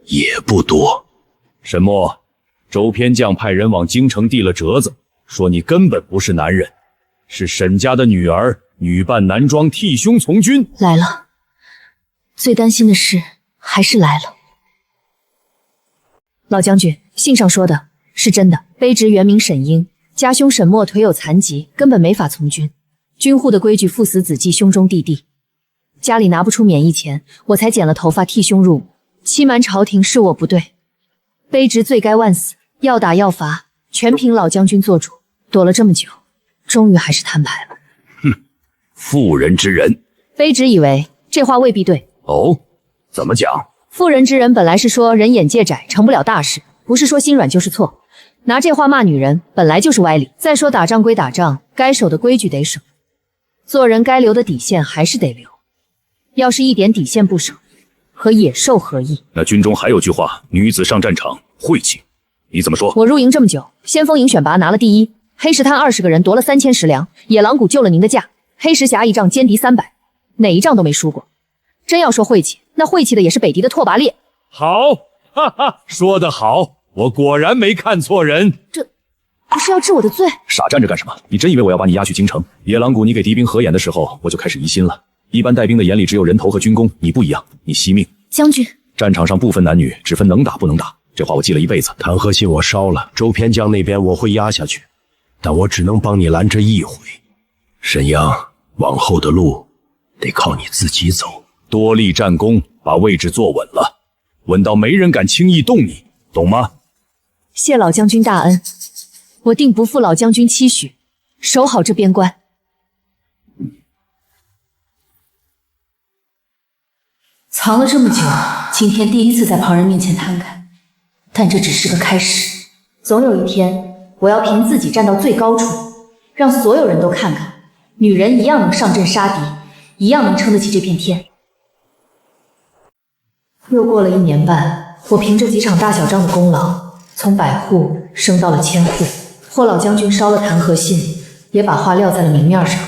也不多。沈墨，周偏将派人往京城递了折子，说你根本不是男人，是沈家的女儿，女扮男装替兄从军。来了，最担心的事还是来了。老将军，信上说的是真的，卑职原名沈英，家兄沈墨腿有残疾，根本没法从军。军户的规矩，父死子继，兄终弟弟。家里拿不出免役钱，我才剪了头发替兄入伍。欺瞒朝廷是我不对，卑职罪该万死，要打要罚，全凭老将军做主。躲了这么久，终于还是摊牌了。哼，妇人之仁。卑职以为这话未必对。哦，怎么讲？妇人之仁本来是说人眼界窄，成不了大事，不是说心软就是错。拿这话骂女人，本来就是歪理。再说打仗归打仗，该守的规矩得守，做人该留的底线还是得留。要是一点底线不守，和野兽何异？那军中还有句话，女子上战场晦气，你怎么说？我入营这么久，先锋营选拔拿了第1，黑石滩20个人夺了3000食粮，野狼谷救了您的驾，黑石峡一仗歼敌300，哪一仗都没输过。真要说晦气，那晦气的也是北狄的拓跋烈。好，哈哈，说得好，我果然没看错人。这不是要治我的罪？傻站着干什么？你真以为我要把你押去京城？野狼谷你给敌兵合眼的时候，我就开始疑心了。一般带兵的眼里只有人头和军功，你不一样，你惜命。将军，战场上不分男女，只分能打不能打，这话我记了一辈子。弹劾信我烧了，周偏将那边我会压下去，但我只能帮你拦这一回。沈阳，往后的路得靠你自己走，多立战功，把位置坐稳了，稳到没人敢轻易动你，懂吗？谢老将军大恩，我定不负老将军期许，守好这边关。藏了这么久，今天第一次在旁人面前摊开，但这只是个开始。总有一天，我要凭自己站到最高处，让所有人都看看，女人一样能上阵杀敌，一样能撑得起这片天。又过了1年半，我凭着几场大小仗的功劳，从百户升到了千户。霍老将军烧了弹劾信，也把话撂在了明面上，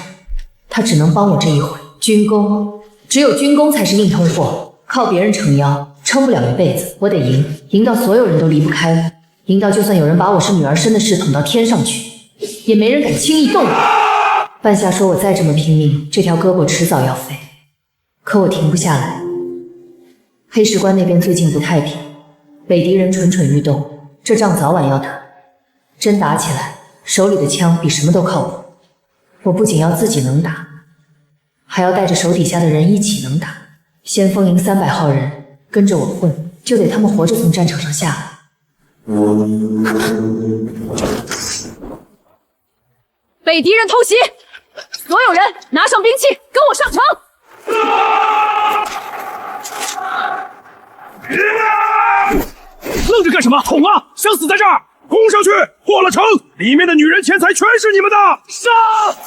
他只能帮我这一回。军功，只有军功才是硬通货，靠别人撑腰撑不了一辈子。我得赢，赢到所有人都离不开我，赢到就算有人把我是女儿身的事捅到天上去，也没人敢轻易动我。半夏说我再这么拼命，这条胳膊迟早要废，可我停不下来。黑石关那边最近不太平，北狄人蠢蠢欲动，这仗早晚要打。真打起来，手里的枪比什么都靠谱。我不仅要自己能打，还要带着手底下的人一起能打。先锋营300号人跟着我混，就得他们活着从战场上下来。被敌人偷袭，所有人拿上兵器，跟我上城！愣着干什么？捅啊！想死在这儿！攻上去，破了城，里面的女人钱财全是你们的！杀！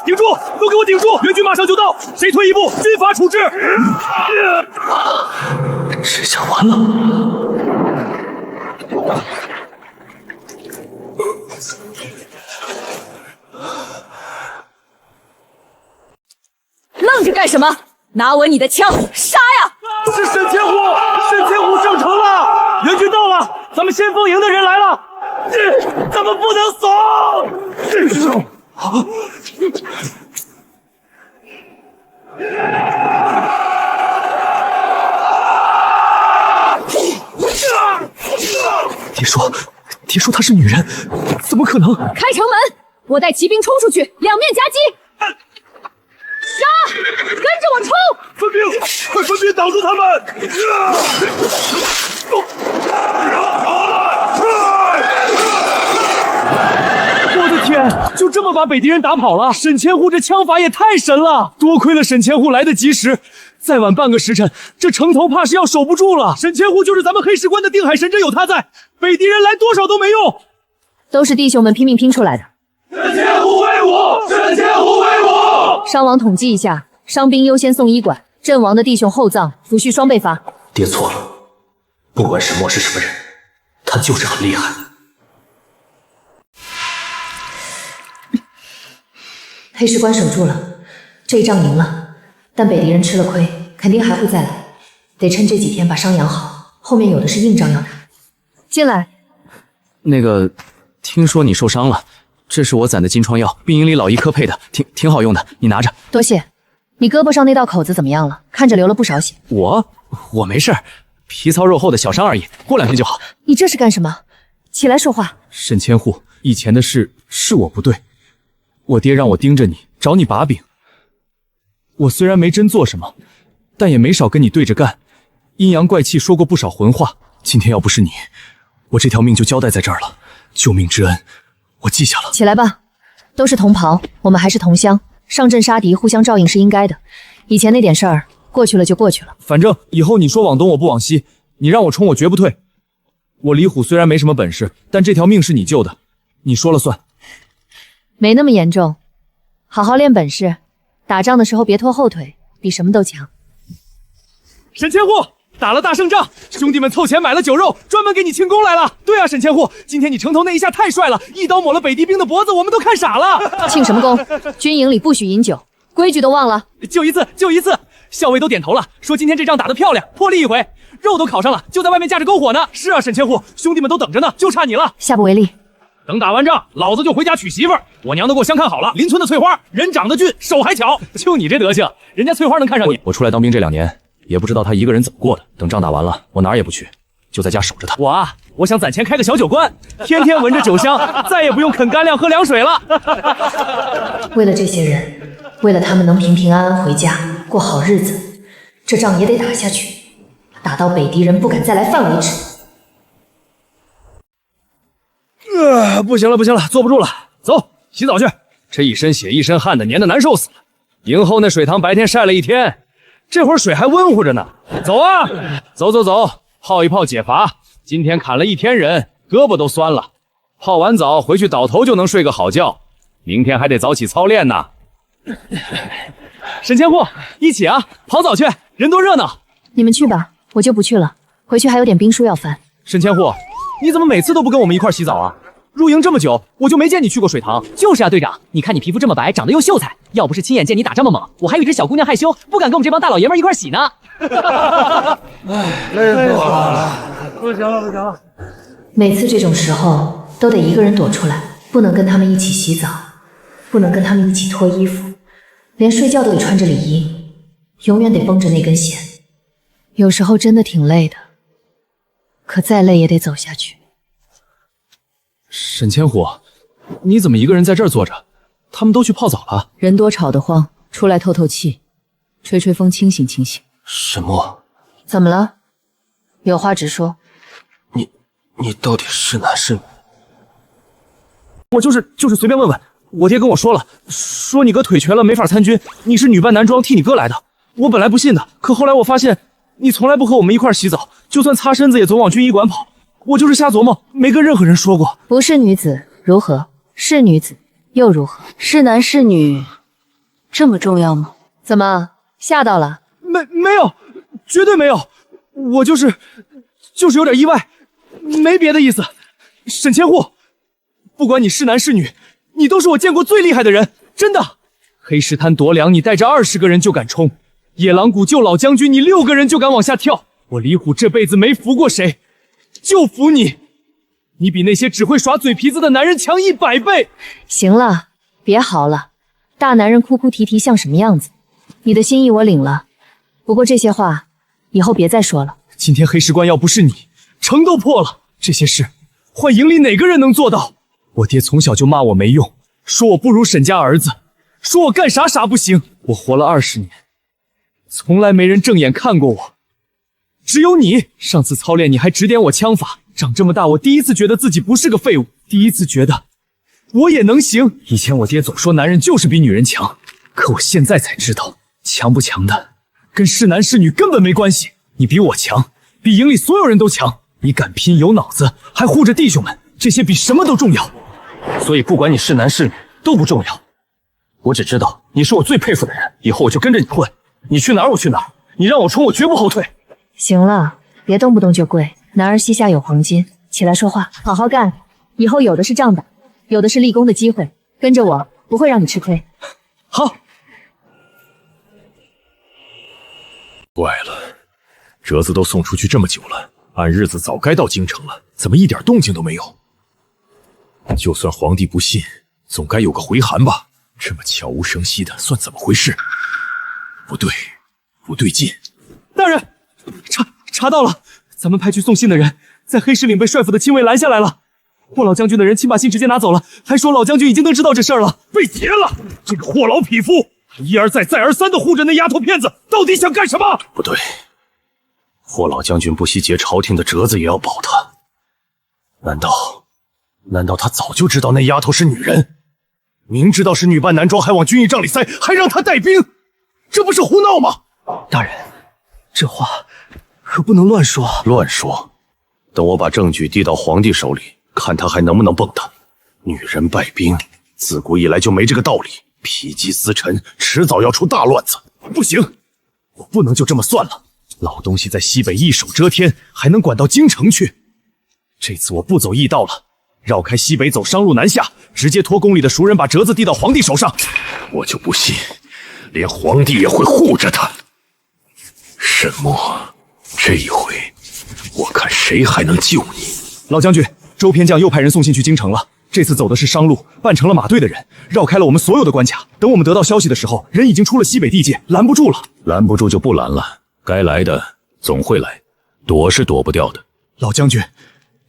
顶住！都给我顶住！援军马上就到，谁退一步，军法处置！这下完了。愣着干什么？拿稳你的枪，杀呀！是沈千虎，沈千虎上城了，援军到了，咱们先锋营的人来了，咱们不能怂！爹说她是女人，怎么可能？开城门！我带骑兵冲出去，两面夹击！杀！跟着我冲！分兵，快分兵挡住他们！我的天，就这么把北敌人打跑了？沈千户这枪法也太神了！多亏了沈千户来得及时，再晚半个时辰，这城头怕是要守不住了。沈千户就是咱们黑石关的定海神针，有他在，北敌人来多少都没用。都是弟兄们拼命拼出来的。沈千户威武！沈千户威武！伤亡统计一下，伤兵优先送医馆，阵亡的弟兄厚葬，抚恤双倍发。爹错了，不管沈墨是什么人，他就是很厉害。黑石关守住了，这一仗赢了，但北敌人吃了亏，肯定还会再来，得趁这几天把伤养好，后面有的是硬仗要打。进来。那个，听说你受伤了，这是我攒的金疮药，兵营里老医科配的，挺好用的，你拿着。多谢。你胳膊上那道口子怎么样了？看着流了不少血。我没事，皮糙肉厚的小伤而已，过2天就好。你这是干什么？起来说话。沈千户，以前的事是我不对，我爹让我盯着你，找你把柄。我虽然没真做什么，但也没少跟你对着干，阴阳怪气说过不少混话。今天要不是你，我这条命就交代在这儿了。救命之恩，我记下了。起来吧，都是同袍，我们还是同乡，上阵杀敌，互相照应是应该的。以前那点事儿过去了就过去了。反正以后你说往东我不往西，你让我冲我绝不退。我李虎虽然没什么本事，但这条命是你救的，你说了算。没那么严重，好好练本事，打仗的时候别拖后腿，比什么都强。沈千户打了大胜仗，兄弟们凑钱买了酒肉，专门给你庆功来了。对啊，沈千户，今天你城头那一下太帅了，一刀抹了北敌兵的脖子，我们都看傻了。庆什么功？军营里不许饮酒，规矩都忘了。就一次，就一次。校尉都点头了，说今天这仗打得漂亮，破例一回，肉都烤上了，就在外面架着篝火呢。是啊，沈千户，兄弟们都等着呢，就差你了。下不为例。等打完仗，老子就回家娶媳妇儿。我娘都给我相看好了，邻村的翠花，人长得俊，手还巧。就你这德行，人家翠花能看上你。我出来当兵这2年，也不知道她一个人怎么过的。等仗打完了，我哪儿也不去，就在家守着她。我想攒钱开个小酒馆，天天闻着酒香，再也不用啃干粮喝凉水了。为了这些人，为了他们能平平安安回家过好日子，这仗也得打下去，打到北敌人不敢再来犯为止。不行了，坐不住了，走，洗澡去。这一身血一身汗的，黏得难受死了。营后那水塘白天晒了一天，这会儿水还温乎着呢。走啊，走，泡一泡解乏。今天砍了1天人，胳膊都酸了。泡完澡回去倒头就能睡个好觉，明天还得早起操练呢。沈千户，一起啊，跑澡去，人多热闹。你们去吧，我就不去了，回去还有点兵书要翻。沈千户，你怎么每次都不跟我们一块洗澡啊？入营这么久，我就没见你去过水塘。就是啊，队长，你看你皮肤这么白，长得又秀才，要不是亲眼见你打这么猛，我还以为这小姑娘害羞，不敢跟我们这帮大老爷们一块洗呢。累死我了，不行了。每次这种时候都得一个人躲出来，不能跟他们一起洗澡，不能跟他们一起脱衣服，连睡觉都得穿着里衣，永远得绷着那根弦。有时候真的挺累的，可再累也得走下去。沈千虎，你怎么一个人在这儿坐着？他们都去泡澡了。人多吵得慌，出来透透气。吹吹风，清醒清醒。沈墨，怎么了？有话直说。你到底是男是女？我就是随便问问。我爹跟我说了，说你哥腿瘸了没法参军，你是女扮男装替你哥来的。我本来不信的，可后来我发现你从来不和我们一块洗澡，就算擦身子也总往军医馆跑。我就是瞎琢磨，没跟任何人说过。不是女子如何？是女子又如何？是男是女，这么重要吗？怎么吓到了？没有，绝对没有。我就是有点意外，没别的意思。沈千户，不管你是男是女，你都是我见过最厉害的人，真的。黑石滩夺粮，你带着20个人就敢冲；野狼谷救老将军，你6个人就敢往下跳。我李虎这辈子没服过谁，就服你。你比那些只会耍嘴皮子的男人强100倍。行了，别嚎了，大男人哭哭啼啼像什么样子？你的心意我领了，不过这些话以后别再说了。今天黑石关要不是你，城都破了。这些事换营里哪个人能做到？我爹从小就骂我没用，说我不如沈家儿子，说我干啥啥不行。我活了20年，从来没人正眼看过我，只有你。上次操练你还指点我枪法，长这么大我第一次觉得自己不是个废物，第一次觉得我也能行。以前我爹总说男人就是比女人强，可我现在才知道，强不强的跟是男是女根本没关系。你比我强，比营里所有人都强，你敢拼，有脑子，还护着弟兄们，这些比什么都重要。所以不管你是男是女都不重要，我只知道你是我最佩服的人，以后我就跟着你混，你去哪儿我去哪儿，你让我冲我绝不后退。行了，别动不动就跪，男儿膝下有黄金，起来说话，好好干，以后有的是仗打，有的是立功的机会，跟着我不会让你吃亏。好。怪了，折子都送出去这么久了，按日子早该到京城了，怎么一点动静都没有？就算皇帝不信，总该有个回函吧？这么悄无声息的，算怎么回事？不对，不对劲！大人，查到了，咱们派去送信的人在黑石岭被帅府的亲卫拦下来了。霍老将军的人亲把信直接拿走了，还说老将军已经能知道这事儿了。被劫了！这个霍老匹夫，一而再再而三的护着那丫头片子，到底想干什么？不对，霍老将军不惜劫朝廷的折子也要保他。难道他早就知道那丫头是女人？明知道是女扮男装还往军仪帐里塞，还让他带兵，这不是胡闹吗？大人，这话可不能乱说。乱说？等我把证据递到皇帝手里，看他还能不能蹦跶。女人败兵，自古以来就没这个道理，否极司晨，迟早要出大乱子。不行，我不能就这么算了。老东西在西北一手遮天，还能管到京城去？这次我不走驿道了，绕开西北走商路南下，直接托宫里的熟人把折子递到皇帝手上。我就不信，连皇帝也会护着他。沈墨，这一回，我看谁还能救你。老将军，周偏将又派人送信去京城了。这次走的是商路，扮成了马队的人，绕开了我们所有的关卡。等我们得到消息的时候，人已经出了西北地界，拦不住了。拦不住就不拦了，该来的总会来，躲是躲不掉的。老将军，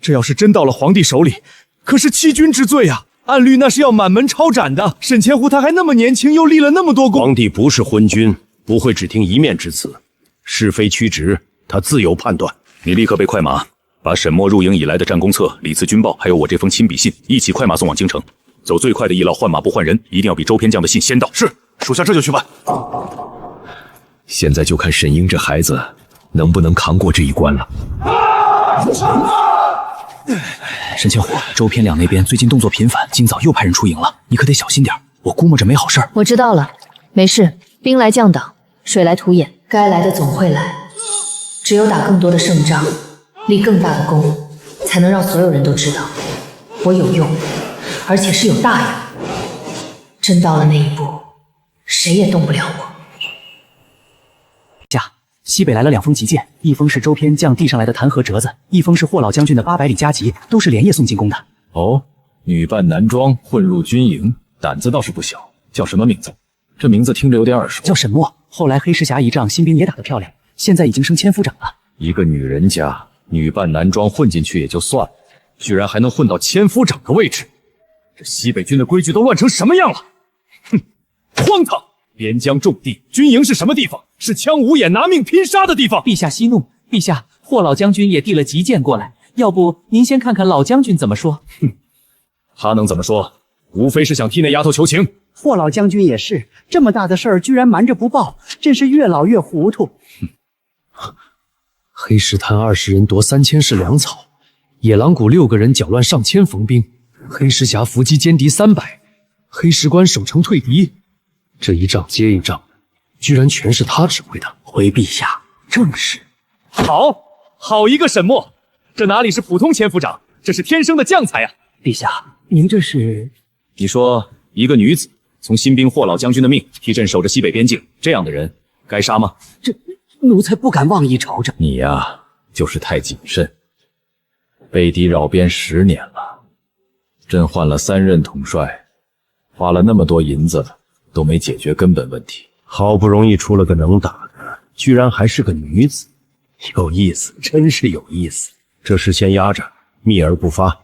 这要是真到了皇帝手里，可是欺君之罪啊！按律那是要满门抄斩的。沈千户他还那么年轻，又立了那么多功。皇帝不是昏君，不会只听一面之词，是非曲直他自有判断。你立刻备快马，把沈墨入营以来的战功册、李次军报，还有我这封亲笔信一起快马送往京城。走最快的驿道，换马不换人，一定要比周偏将的信先到。是，属下这就去办。现在就看沈英这孩子能不能扛过这一关了。沈千户，周偏两那边最近动作频繁，今早又派人出营了，你可得小心点，我估摸着没好事儿。我知道了，没事，兵来将挡，水来土掩，该来的总会来。只有打更多的胜仗，立更大的功，才能让所有人都知道我有用，而且是有大用。真到了那一步，谁也动不了我。西北来了2封急件，一封是周偏将递上来的弹劾折子，一封是霍老将军的800里加急，都是连夜送进宫的。哦，女扮男装混入军营，胆子倒是不小。叫什么名字？这名字听着有点耳熟。叫沈墨，后来黑石峡一仗新兵也打得漂亮，现在已经升千夫长了。一个女人家，女扮男装混进去也就算了，居然还能混到千夫长的位置，这西北军的规矩都乱成什么样了？哼，荒唐！边疆重地，军营是什么地方？是枪无眼拿命拼杀的地方。陛下息怒，陛下，霍老将军也递了急件过来，要不您先看看老将军怎么说？他能怎么说？无非是想替那丫头求情。霍老将军也是，这么大的事儿居然瞒着不报，真是越老越糊涂。黑石滩20人夺3000式粮草，野狼谷6个人搅乱上千缝兵，黑石峡伏击歼敌300，黑石关守城退敌，这一仗接一仗，居然全是他指挥的。回陛下，正是。好一个沈墨，这哪里是普通千夫长，这是天生的将才啊！陛下，您这是？你说一个女子从新兵霍老将军的命替朕守着西北边境，这样的人该杀吗？这奴才不敢妄议朝政。你呀，就是太谨慎。背敌扰边10年了，朕换了3任统帅，花了那么多银子，都没解决根本问题。好不容易出了个能打的，居然还是个女子，有意思，真是有意思。这事先压着，秘而不发，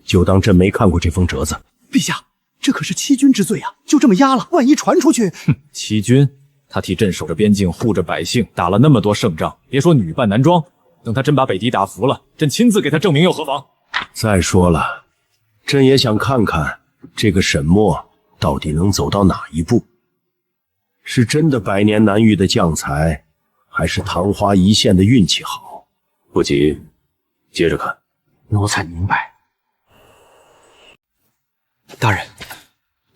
就当朕没看过这封折子。陛下，这可是欺君之罪啊！就这么压了，万一传出去……哼，欺君？他替朕守着边境，护着百姓，打了那么多胜仗，别说女扮男装，等他真把北狄打服了，朕亲自给他证明又何妨？再说了，朕也想看看这个沈墨到底能走到哪一步，是真的百年难遇的将才，还是昙花一现的运气好？不急，接着看。奴才明白。大人，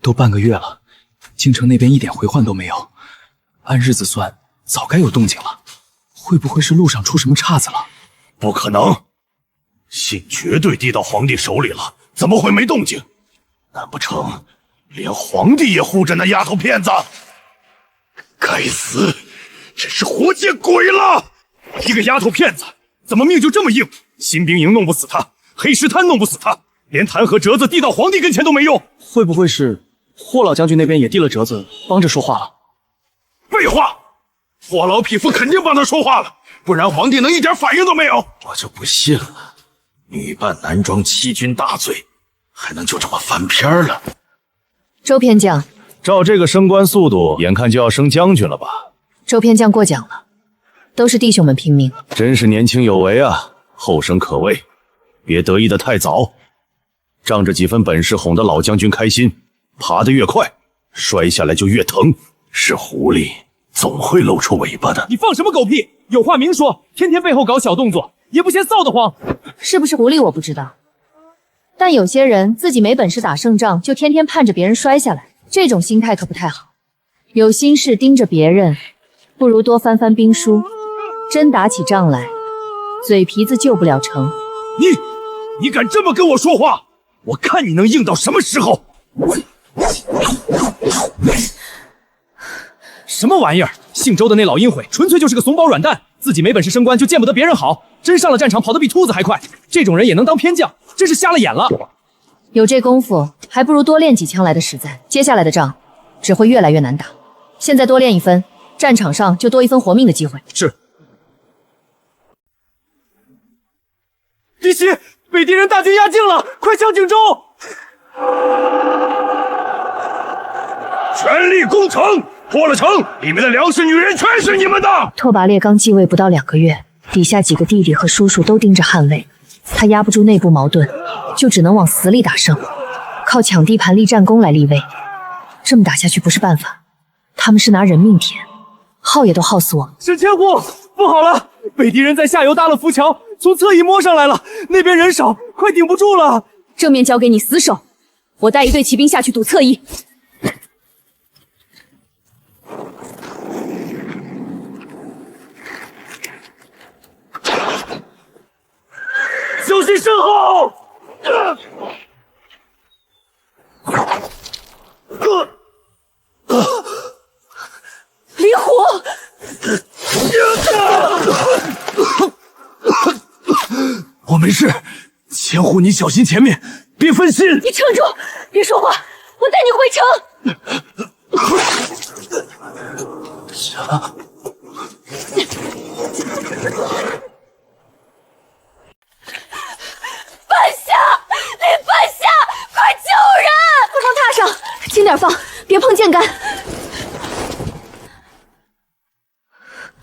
都半个月了，京城那边一点回唤都没有。按日子算，早该有动静了。会不会是路上出什么岔子了？不可能，信绝对递到皇帝手里了，怎么会没动静？难不成连皇帝也护着那丫头片子？该死，真是活见鬼了！一个丫头片子，怎么命就这么硬？新兵营弄不死他，黑石滩弄不死他，连弹劾折子递到皇帝跟前都没用。会不会是霍老将军那边也递了折子，帮着说话了？废话，霍老匹夫肯定帮他说话了，不然皇帝能一点反应都没有？我就不信了，女扮男装欺君大罪，还能就这么翻篇了？周偏将，照这个升官速度，眼看就要升将军了吧？周偏将过奖了，都是弟兄们拼命，真是年轻有为啊，后生可畏，别得意的太早，仗着几分本事哄得老将军开心，爬得越快，摔下来就越疼。是狐狸总会露出尾巴的。你放什么狗屁？有话明说，天天背后搞小动作，也不嫌臊得慌。是不是狐狸我不知道，但有些人自己没本事打胜仗，就天天盼着别人摔下来，这种心态可不太好。有心事盯着别人，不如多翻翻兵书，真打起仗来，嘴皮子救不了城。你敢这么跟我说话？我看你能硬到什么时候！什么玩意儿？姓周的那老阴悔，纯粹就是个怂包软蛋，自己没本事升官就见不得别人好，真上了战场跑得比兔子还快，这种人也能当偏将，真是瞎了眼了。有这功夫，还不如多练几枪来的实在。接下来的仗只会越来越难打，现在多练一分，战场上就多一分活命的机会。是。敌袭，北狄人大军压境了，快向荆州！全力攻城！破了城，里面的粮食、女人全是你们的。拓跋烈刚继位不到2个月，底下几个弟弟和叔叔都盯着捍卫，他压不住内部矛盾，就只能往死里打胜，靠抢地盘立战功来立威。这么打下去不是办法，他们是拿人命填，耗也都耗死我。沈千户，不好了，北狄人在下游搭了浮桥，从侧翼摸上来了，那边人少，快顶不住了。正面交给你死守，我带一队骑兵下去堵侧翼。小心身后！李虎，我没事，千户你小心前面，别分心。你撑住，别说话，我带你回城。半夏，林半夏，快救人！快放榻上，轻点放，别碰箭杆。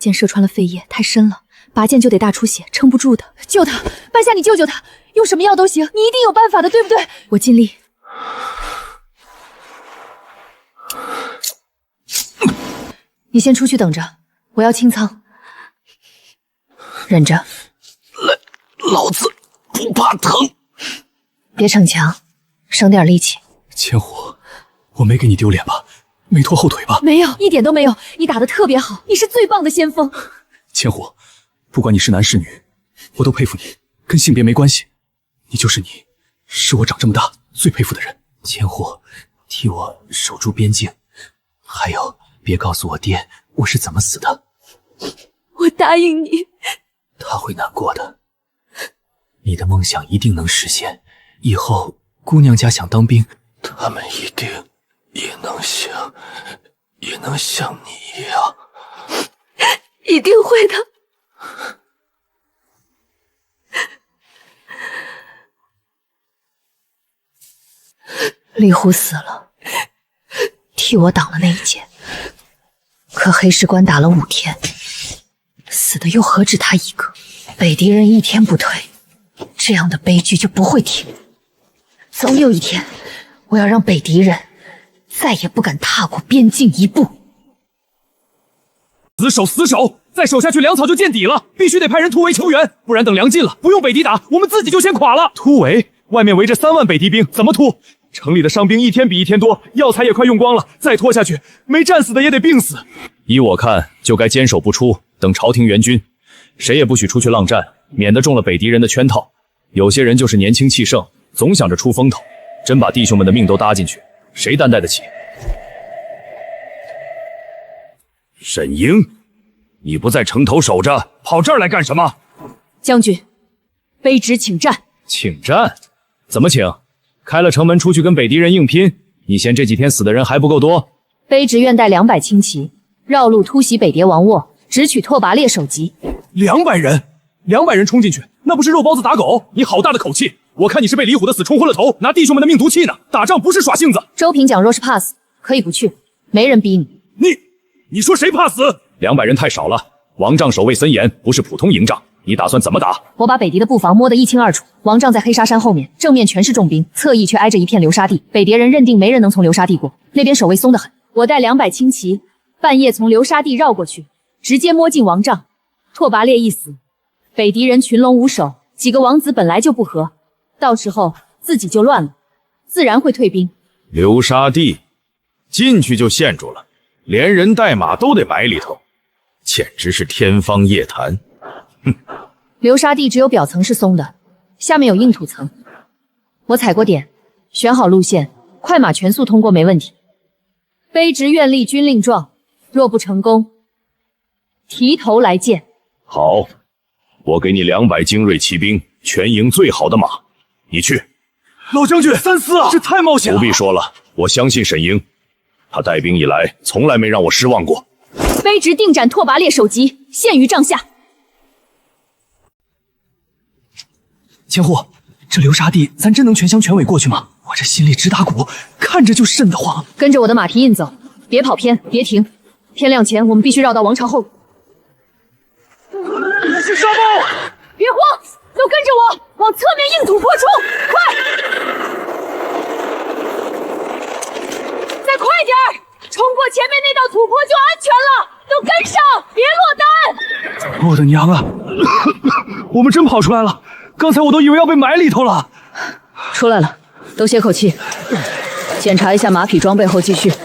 箭射穿了肺叶，太深了，拔剑就得大出血，撑不住的。救他，半夏，你救救他，用什么药都行，你一定有办法的，对不对？我尽力。你先出去等着，我要清仓，忍着。老子不怕疼。别逞强，省点力气。千虎，我没给你丢脸吧？没拖后腿吧？没有，一点都没有。你打得特别好，你是最棒的先锋。千虎，不管你是男是女，我都佩服你，跟性别没关系。你就是你，是我长这么大最佩服的人。千虎，替我守住边境，还有，别告诉我爹我是怎么死的。我答应你。他会难过的。你的梦想一定能实现，以后姑娘家想当兵，他们一定也能像你一样。一定会的。李虎死了，替我挡了那一剑。可黑石关打了5天，死的又何止他一个？北敌人一天不退，这样的悲剧就不会停。总有一天，我要让北敌人再也不敢踏过边境一步。死守，死守！再守下去，粮草就见底了。必须得派人突围求援，不然等粮尽了，不用北敌打，我们自己就先垮了。突围？外面围着3万北敌兵，怎么突？城里的伤兵一天比一天多，药材也快用光了，再拖下去，没战死的也得病死。依我看，就该坚守不出，等朝廷援军，谁也不许出去浪战，免得中了北敌人的圈套。有些人就是年轻气盛，总想着出风头，真把弟兄们的命都搭进去，谁担待得起？沈英，你不在城头守着，跑这儿来干什么？将军，卑职请战。请战？怎么请？开了城门出去跟北敌人硬拼，你嫌这几天死的人还不够多？卑职愿带200轻骑，绕路突袭北谍王窝，直取拓跋烈首级。200人冲进去，那不是肉包子打狗？你好大的口气！我看你是被李虎的死冲昏了头，拿弟兄们的命赌气呢。打仗不是耍性子。周平讲，若是怕死，可以不去，没人逼你。你说谁怕死？200人太少了，王帐守卫森严，不是普通营帐。你打算怎么打？我把北敌的布防摸得一清二楚，王帐在黑沙山后面，正面全是重兵，侧翼却挨着一片流沙地。北敌人认定没人能从流沙地过，那边守卫松得很。我带200轻骑，半夜从流沙地绕过去，直接摸进王帐。拓跋烈一死，北敌人群龙无首，几个王子本来就不和，到时候自己就乱了，自然会退兵。流沙地，进去就陷住了，连人带马都得埋里头，简直是天方夜谭。哼！流沙地只有表层是松的，下面有硬土层。我踩过点，选好路线，快马全速通过没问题。卑职愿立军令状，若不成功，提头来见。好，我给你200精锐骑兵，全营最好的马，你去。老将军，3思啊，这太冒险了。不必说了，我相信沈英，他带兵以来从来没让我失望过。卑职定斩拓跋烈首级，献于帐下。千户，这流沙地咱真能全乡全委过去吗？我这心里直打鼓，看着就瘆得慌。跟着我的马蹄印走，别跑偏，别停。天亮前我们必须绕到王朝后。是沙包！别慌，都跟着我，往侧面硬土坡冲，快！再快点儿，冲过前面那道土坡就安全了。都跟上，别落单！我的娘啊！我们真跑出来了！刚才我都以为要被埋里头了。出来了，都歇口气，检查一下马匹装备后继续。杀！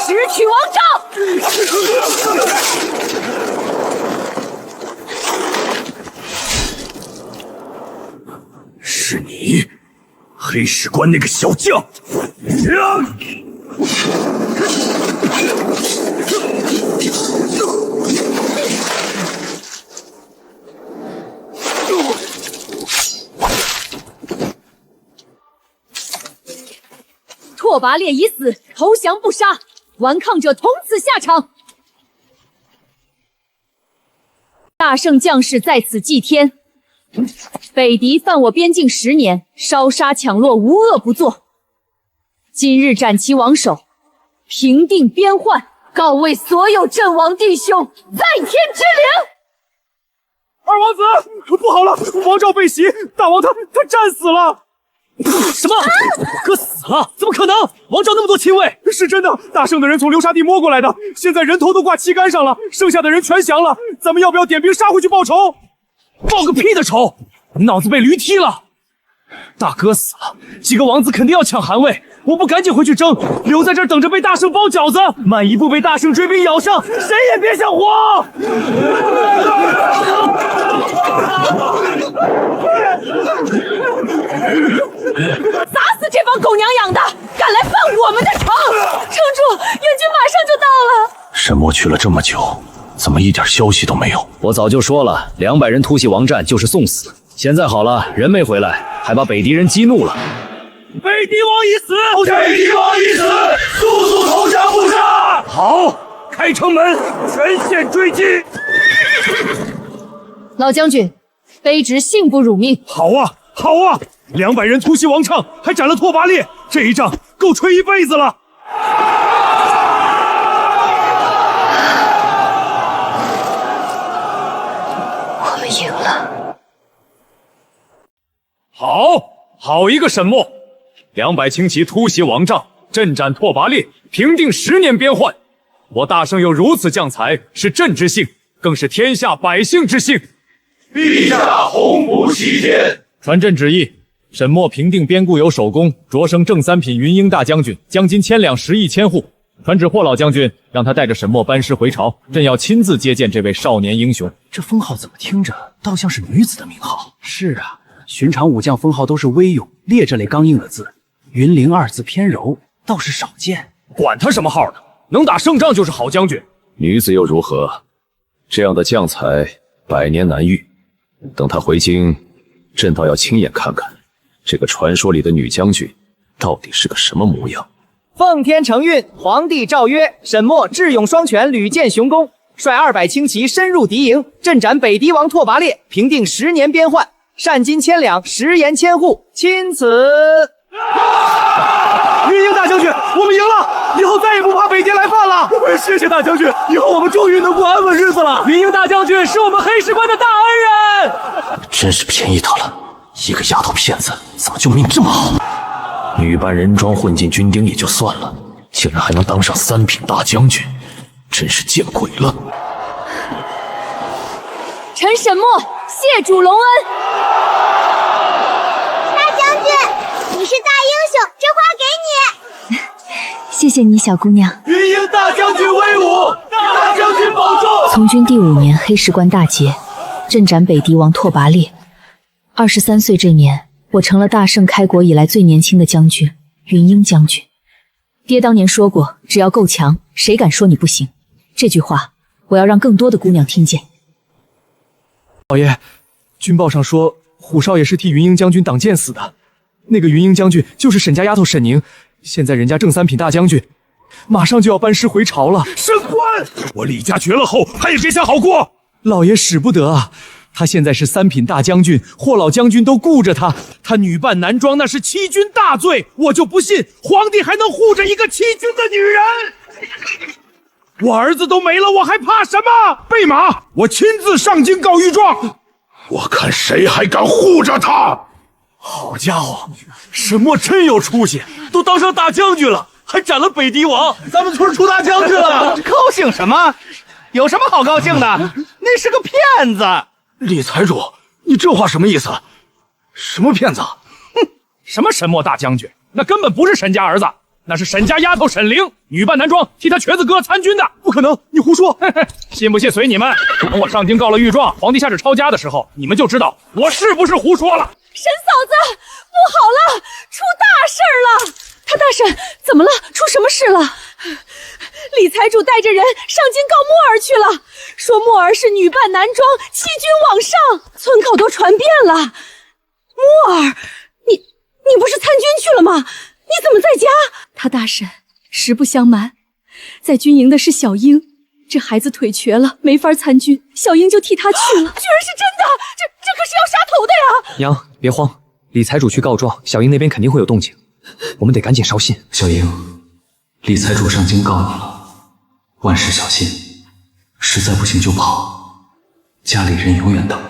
直取王帐！是你，黑石关那个小将！拓跋烈已死，投降不杀，顽抗者同此下场。大圣将士在此祭天。北敌犯我边境10年，烧杀抢掠无恶不作。今日斩其王首，平定边患，告慰所有阵亡弟兄在天之灵。二王子，不好了，王昭被袭，大王他战死了。什么？我哥死了？怎么可能？王昭那么多亲卫，是真的。大圣的人从流沙地摸过来的，现在人头都挂旗杆上了，剩下的人全降了。咱们要不要点兵杀回去报仇？报个屁的仇！脑子被驴踢了。大哥死了，几个王子肯定要抢汗位，我不赶紧回去争，留在这儿等着被大圣包饺子，慢一步被大圣追兵咬上，谁也别想活！砸死这帮狗娘养的，敢来犯我们的城！城主，援军马上就到了。沈墨去了这么久，怎么一点消息都没有？我早就说了，200人突袭王站就是送死。现在好了，人没回来，还把北狄人激怒了。北狄王已死！北狄王已死！速速投降不杀！好，开城门，全线追击！老将军，卑职幸不辱命。好啊，好啊！200人突袭王畅，还斩了拓跋烈，这一仗够吹一辈子了。我们赢了。好一个沈墨！200轻骑突袭王帐，阵斩拓跋烈，平定10年边患。我大圣有如此将才，是朕之幸，更是天下百姓之幸。陛下洪福齐天。传朕旨意，沈墨平定边固有首功，擢升正三品云英大将军，将金1000两10亿千户。传旨霍老将军，让他带着沈墨班师回朝，朕要亲自接见这位少年英雄。这封号怎么听着倒像是女子的名号？是啊，寻常武将封号都是威勇、烈这类刚硬的字，云灵2字偏柔，倒是少见。管他什么号呢，能打胜仗就是好将军。女子又如何？这样的将才100年难遇。等他回京，朕倒要亲眼看看这个传说里的女将军到底是个什么模样。奉天承运，皇帝诏曰：沈墨智勇双全，屡建雄功，率200轻骑深入敌营，阵斩北狄王拓跋烈，平定10年边患，善金1000两，10盐千户。钦此。云英大将军，我们赢了，以后再也不怕北狄来犯了。谢谢大将军，以后我们终于能过安稳日子了。云英大将军是我们黑石关的大恩人。真是便宜他了，一个丫头片子怎么就命这么好？女扮人装混进军丁也就算了，竟然还能当上3品大将军，真是见鬼了！臣沈墨谢主隆恩。大将军，你是大英雄，这花给你。谢谢你，小姑娘。云英大将军威武，大将军保重。从军第5年黑石关大捷，阵斩北狄王拓跋烈。23岁这年，我成了大圣开国以来最年轻的将军，云英将军。爹当年说过，只要够强，谁敢说你不行？这句话，我要让更多的姑娘听见。老爷，军报上说虎少爷是替云英将军挡箭死的，那个云英将军就是沈家丫头沈宁，现在人家正3品大将军，马上就要班师回朝了。升官！我李家绝了后，他也别想好过。老爷使不得啊！他现在是3品大将军，霍老将军都顾着他。他女扮男装，那是欺君大罪。我就不信皇帝还能护着一个欺君的女人。我儿子都没了，我还怕什么？备马，我亲自上京告御状。我看谁还敢护着他！好家伙，沈墨真有出息，都当上大将军了，还斩了北狄王，咱们村出大将军了。高兴什么？有什么好高兴的？那是个骗子。李财主，你这话什么意思？什么骗子？哼，什么沈墨大将军，那根本不是沈家儿子，那是沈家丫头沈凌，女扮男装替他瘸子哥参军的。不可能，你胡说！信不信随你们。等我上京告了御状，皇帝下旨抄家的时候，你们就知道我是不是胡说了。沈嫂子，不好了，出大事了！他大婶怎么了？出什么事了？李财主带着人上京告莫儿去了，说莫儿是女扮男装，欺君罔上，村口都传遍了。莫儿，你不是参军去了吗？你怎么在家？他大婶实不相瞒，在军营的是小英，这孩子腿瘸了，没法参军，小英就替他去了。居然是真的，这可是要杀头的呀！娘，别慌，李财主去告状，小英那边肯定会有动静。我们得赶紧捎信。小英，李财主上京告你了，万事小心，实在不行就跑，家里人永远等你。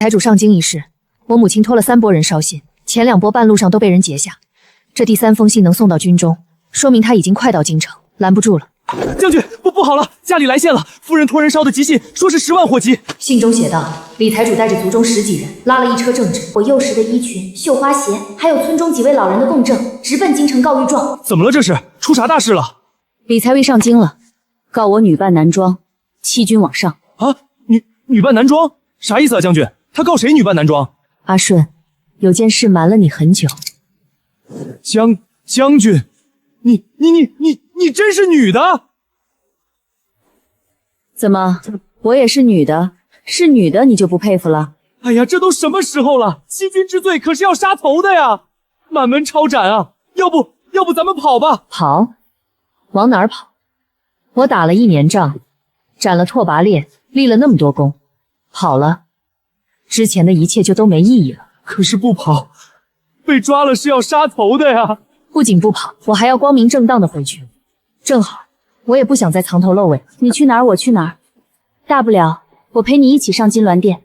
财主上京一事，我母亲托了3拨人捎信，前2拨半路上都被人截下，这第3封信能送到军中，说明他已经快到京城，拦不住了。将军，不好了，家里来信了，夫人托人捎的急信，说是10万火急。信中写道，李财主带着族中10几人，拉了一车正纸、我幼时的衣裙、绣花鞋，还有村中几位老人的供证，直奔京城告御状。怎么了？这是出啥大事了？李才尉上京了，告我女扮男装，欺君枉上。啊，女扮男装，啥意思啊？将军，他告谁女扮男装？阿顺，有件事瞒了你很久。将军，你真是女的？怎么，我也是女的？是女的你就不佩服了？哎呀，这都什么时候了？欺君之罪可是要杀头的呀！满门抄斩啊！要不咱们跑吧？跑？往哪儿跑？我打了1年仗，斩了拓跋烈，立了那么多功，跑了，之前的一切就都没意义了。可是不跑，被抓了是要杀头的呀！不仅不跑，我还要光明正大的回去。正好，我也不想再藏头露尾。你去哪儿我去哪儿，大不了我陪你一起上金銮殿。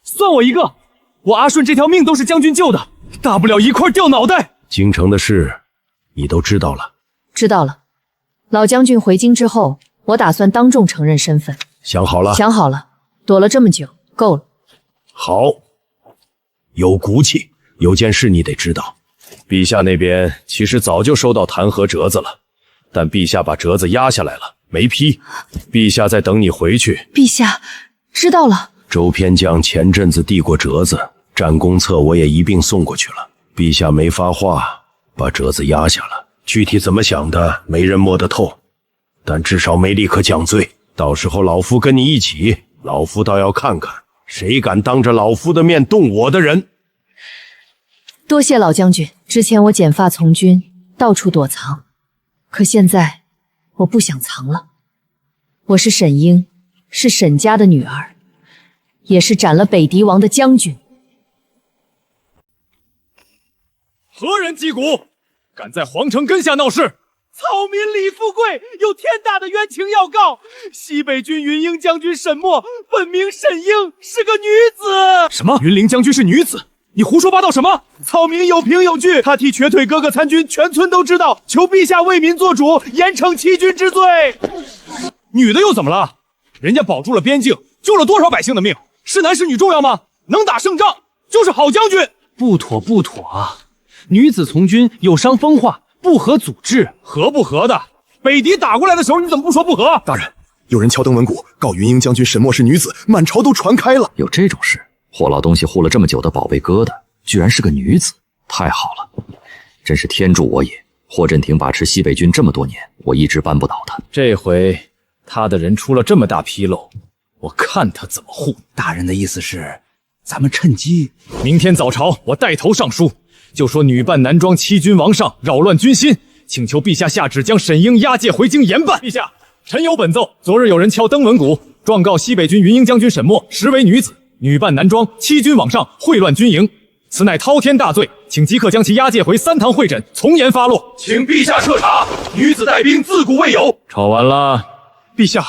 算我一个，我阿顺这条命都是将军救的，大不了一块掉脑袋。京城的事，你都知道了？知道了。老将军回京之后，我打算当众承认身份。想好了？想好了。躲了这么久，够了。好，有骨气。有件事你得知道，陛下那边其实早就收到弹劾折子了，但陛下把折子压下来了，没批。陛下在等你回去。陛下，知道了。周偏将前阵子递过折子，战功册我也一并送过去了。陛下没发话，把折子压下了。具体怎么想的，没人摸得透，但至少没立刻降罪。到时候老夫跟你一起，老夫倒要看看谁敢当着老夫的面动我的人。多谢老将军，之前我剪发从军，到处躲藏，可现在我不想藏了。我是沈英，是沈家的女儿，也是斩了北狄王的将军。何人击鼓？敢在皇城根下闹事？草民李富贵有天大的冤情要告，西北军云英将军沈墨本名沈英，是个女子。什么？云灵将军是女子？你胡说八道什么？草民有凭有据，他替瘸腿哥哥参军，全村都知道，求陛下为民做主，严惩欺君之罪。女的又怎么了？人家保住了边境，救了多少百姓的命，是男是女重要吗？能打胜仗就是好将军。不妥啊！女子从军有伤风化，不合祖制。合不合的？北狄打过来的时候，你怎么不说不合？大人，有人敲登闻鼓，告云英将军沈墨是女子，满朝都传开了。有这种事？霍老东西护了这么久的宝贝疙瘩，居然是个女子，太好了，真是天助我也！霍震霆把持西北军这么多年，我一直扳不倒他。这回他的人出了这么大纰漏，我看他怎么护。大人的意思是，咱们趁机明天早朝，我带头上书，就说女扮男装欺君罔上，扰乱军心，请求陛下下旨将沈英押解回京严办。陛下，臣有本奏，昨日有人敲登闻鼓，状告西北军云英将军沈墨实为女子，女扮男装，欺君罔上，秽乱军营，此乃滔天大罪，请即刻将其押解回3堂会诊，从严发落。请陛下彻查，女子带兵自古未有。吵完了。陛下，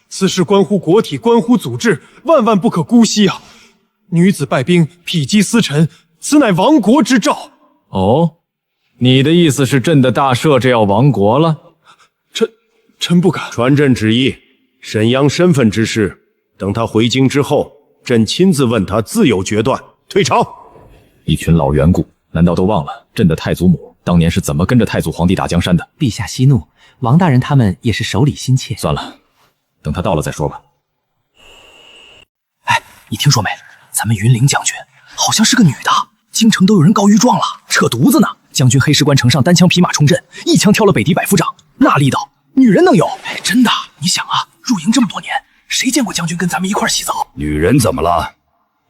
此事关乎国体，关乎祖制，万万不可姑息啊！女子败兵，否击私臣，此乃亡国之兆。哦，你的意思是朕的大赦这要亡国了？臣不敢。传朕旨意，沈阳身份之事，等他回京之后，朕亲自问他，自有决断。退朝。一群老缘故，难道都忘了朕的太祖母当年是怎么跟着太祖皇帝打江山的？陛下息怒，王大人他们也是手里心切。算了，等他到了再说吧。哎，你听说没？咱们云灵将军好像是个女的，京城都有人告御状了，扯犊子呢。将军黑石关城上单枪匹马冲阵，一枪挑了北狄百夫长，那力道女人能有？哎，真的，你想啊，入营这么多年，谁见过将军跟咱们一块洗澡？女人怎么了？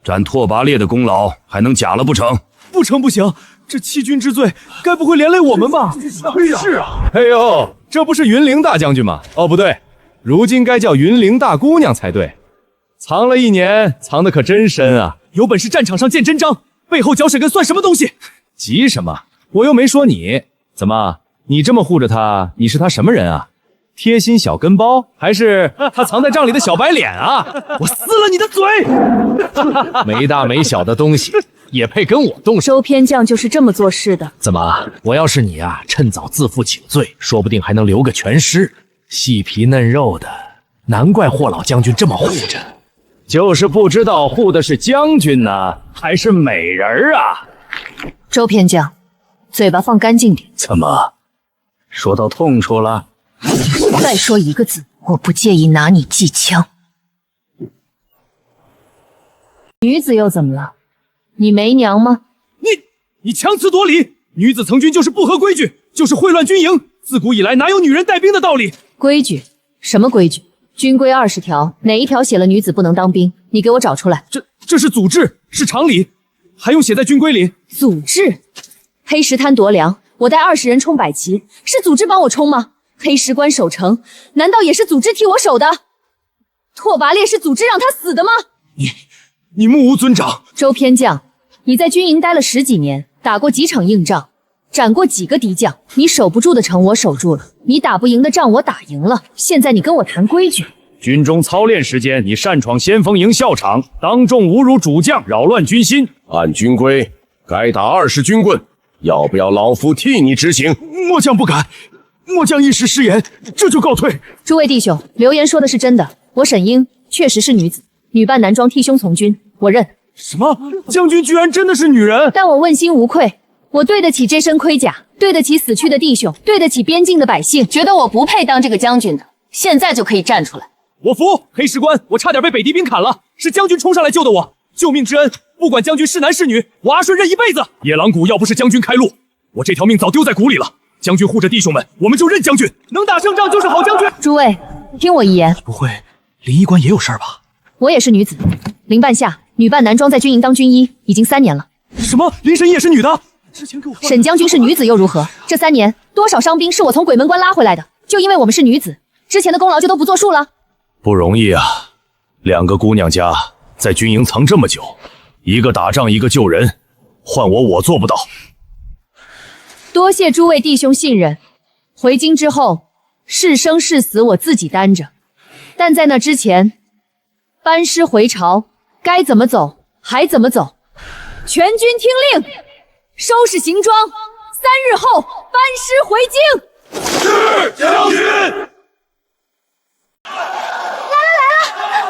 斩拓跋烈的功劳还能假了不成？不成不行，这欺君之罪该不会连累我们吧？是啊。哎呦，这不是云灵大将军吗？哦，不对，如今该叫云灵大姑娘才对。藏了1年，藏的可真深啊！有本事战场上见真章，背后嚼舌根算什么东西？急什么？我又没说你。怎么，你这么护着他，你是他什么人啊？贴心小跟包，还是他藏在帐里的小白脸啊？我撕了你的嘴！没大没小的东西，也配跟我动手？周偏将就是这么做事的。怎么，我要是你啊，趁早自负请罪，说不定还能留个全尸。细皮嫩肉的，难怪霍老将军这么护着。就是不知道护的是将军呢，还是美人啊？周偏将，嘴巴放干净点。怎么，说到痛处了？再说一个字，我不介意拿你祭枪。女子又怎么了？你没娘吗？你强词夺理！女子从军就是不合规矩，就是秽乱军营。自古以来哪有女人带兵的道理？规矩？什么规矩？军规20条，哪一条写了女子不能当兵？你给我找出来。这是祖制，是常理，还用写在军规里？祖制？黑石滩夺粮，我带20人冲百旗，是组织帮我冲吗？黑石关守城，难道也是组织替我守的？拓跋烈是组织让他死的吗？你目无尊长。周偏将，你在军营待了10几年，打过几场硬仗，斩过几个敌将，你守不住的城我守住了，你打不赢的仗我打赢了，现在你跟我谈规矩？军中操练时间，你擅闯先锋营校场，当众侮辱主将，扰乱军心。按军规，该打20军棍，要不要老夫替你执行？末将不敢，末将一时失言，这就告退。诸位弟兄，流言说的是真的，我沈英确实是女子，女扮男装替兄从军，我认。什么？将军居然真的是女人？但我问心无愧，我对得起这身盔甲，对得起死去的弟兄，对得起边境的百姓。觉得我不配当这个将军的，现在就可以站出来。我服！黑石关，我差点被北敌兵砍了，是将军冲上来救的我，救命之恩，不管将军是男是女，我阿顺认一辈子。野狼谷要不是将军开路，我这条命早丢在谷里了。将军护着弟兄们，我们就认将军，能打胜仗就是好将军。诸位，听我一言。不会，临沂关也有事儿吧？我也是女子，林半夏，女扮男装在军营当军医，已经3年了。什么？林神医也是女的？之前给我沈将军是女子又如何？这3年，多少伤兵是我从鬼门关拉回来的，就因为我们是女子，之前的功劳就都不作数了。不容易啊，2个姑娘家在军营藏这么久，一个打仗，一个救人，换我做不到。多谢诸位弟兄信任，回京之后，是生是死我自己担着，但在那之前，班师回朝，该怎么走还怎么走。全军听令，收拾行装，3日后班师回京。是将军。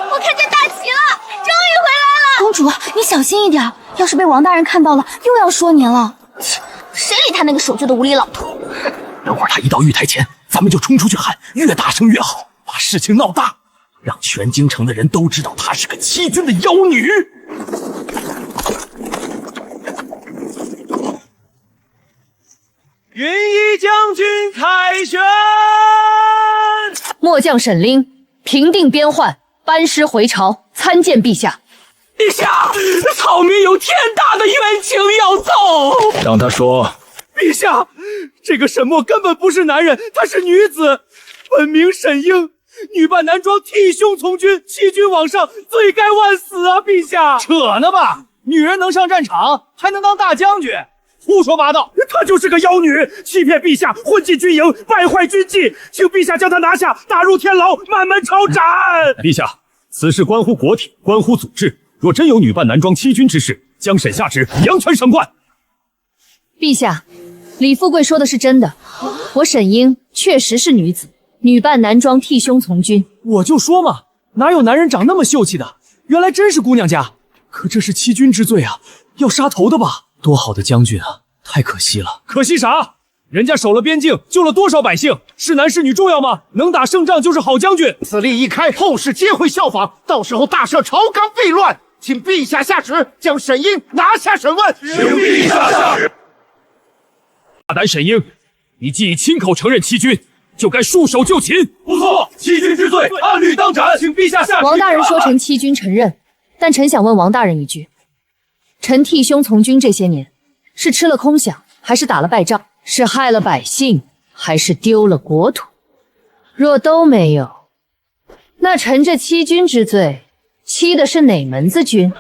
我看见大旗了，终于回来了！公主，你小心一点，要是被王大人看到了，又要说你了。谁理他那个守旧的无礼老头？等会儿他一到御台前，咱们就冲出去喊，越大声越好，把事情闹大，让全京城的人都知道她是个欺君的妖女。云衣将军凯旋！末将沈令平定边患，班师回朝，参见陛下。陛下，草民有天大的冤情要奏。让他说。陛下，这个沈墨根本不是男人，她是女子，本名沈英，女扮男装替兄从军，欺君罔上，罪该万死啊！陛下，扯呢吧？女人能上战场，还能当大将军？胡说八道！她就是个妖女，欺骗陛下，混进军营，败坏军纪，请陛下将她拿下，打入天牢，满门抄斩。陛下，此事关乎国体，关乎祖制，若真有女扮男装欺君之事，将审下旨，扬权审判。陛下，李富贵说的是真的，我沈英确实是女子，女扮男装替兄从军。我就说嘛，哪有男人长那么秀气的？原来真是姑娘家。可这是欺君之罪啊，要杀头的吧？多好的将军啊，太可惜了。可惜啥？人家守了边境，救了多少百姓，是男是女重要吗？能打胜仗就是好将军。此令一开，后世皆会效仿，到时候大赦朝纲废乱，请陛下下旨，将沈英拿下审问。请陛下下旨。大胆沈英，你既已亲口承认欺君，就该束手就擒。不错，欺君之罪，按律当斩，请陛下下旨。王大人说臣欺君承认，但臣想问王大人一句：臣替兄从军这些年，是吃了空饷，还是打了败仗？是害了百姓，还是丢了国土？若都没有，那臣这欺君之罪，欺的是哪门子君？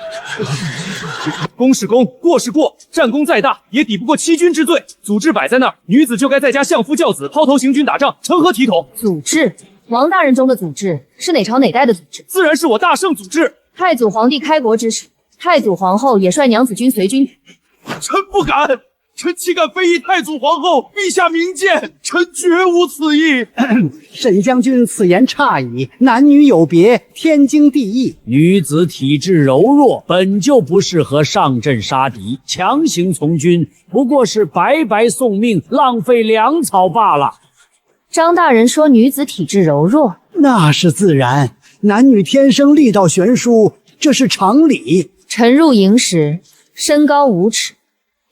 功是功，过是过，战功再大也抵不过欺君之罪。祖制摆在那儿，女子就该在家相夫教子，抛头行军打仗，成何体统？祖制，王大人中的祖制是哪朝哪代的祖制？自然是我大圣祖制。太祖皇帝开国之时，太祖皇后也率娘子军随军。臣不敢，臣岂敢非议太祖皇后？陛下明鉴，臣绝无此意。沈将军此言差矣，男女有别，天经地义。女子体质柔弱，本就不适合上阵杀敌，强行从军不过是白白送命，浪费粮草罢了。张大人说女子体质柔弱，那是自然，男女天生力道悬殊，这是常理。臣入营时身高5尺，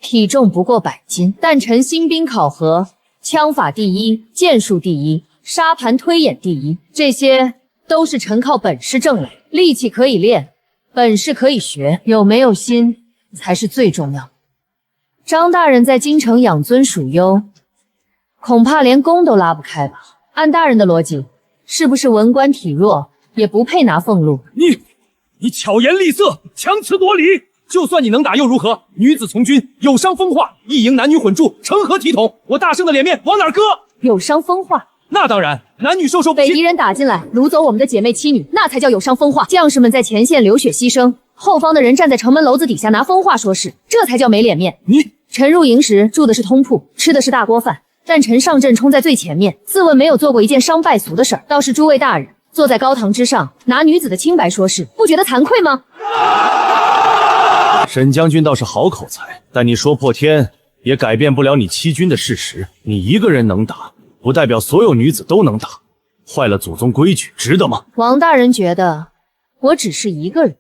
体重不过100斤，但臣新兵考核，枪法第一，剑术第一，沙盘推演第一，这些都是臣靠本事挣来。力气可以练，本事可以学，有没有心才是最重要。张大人在京城养尊处优，恐怕连弓都拉不开吧？按大人的逻辑，是不是文官体弱也不配拿俸禄？你巧言厉色，强词夺理。就算你能打又如何？女子从军有伤风化，一营男女混住，成何体统？我大圣的脸面往哪儿搁？有伤风化？那当然，男女授受不亲。北敌人打进来，掳走我们的姐妹妻女，那才叫有伤风化。将士们在前线流血牺牲，后方的人站在城门楼子底下拿风话说事，这才叫没脸面。臣入营时住的是通铺，吃的是大锅饭，但臣上阵冲在最前面，自问没有做过一件伤败俗的事儿。倒是诸位大人坐在高堂之上，拿女子的清白说事，不觉得惭愧吗？沈将军倒是好口才，但你说破天也改变不了你欺君的事实。你一个人能打，不代表所有女子都能打，坏了祖宗规矩，值得吗？王大人觉得我只是一个人，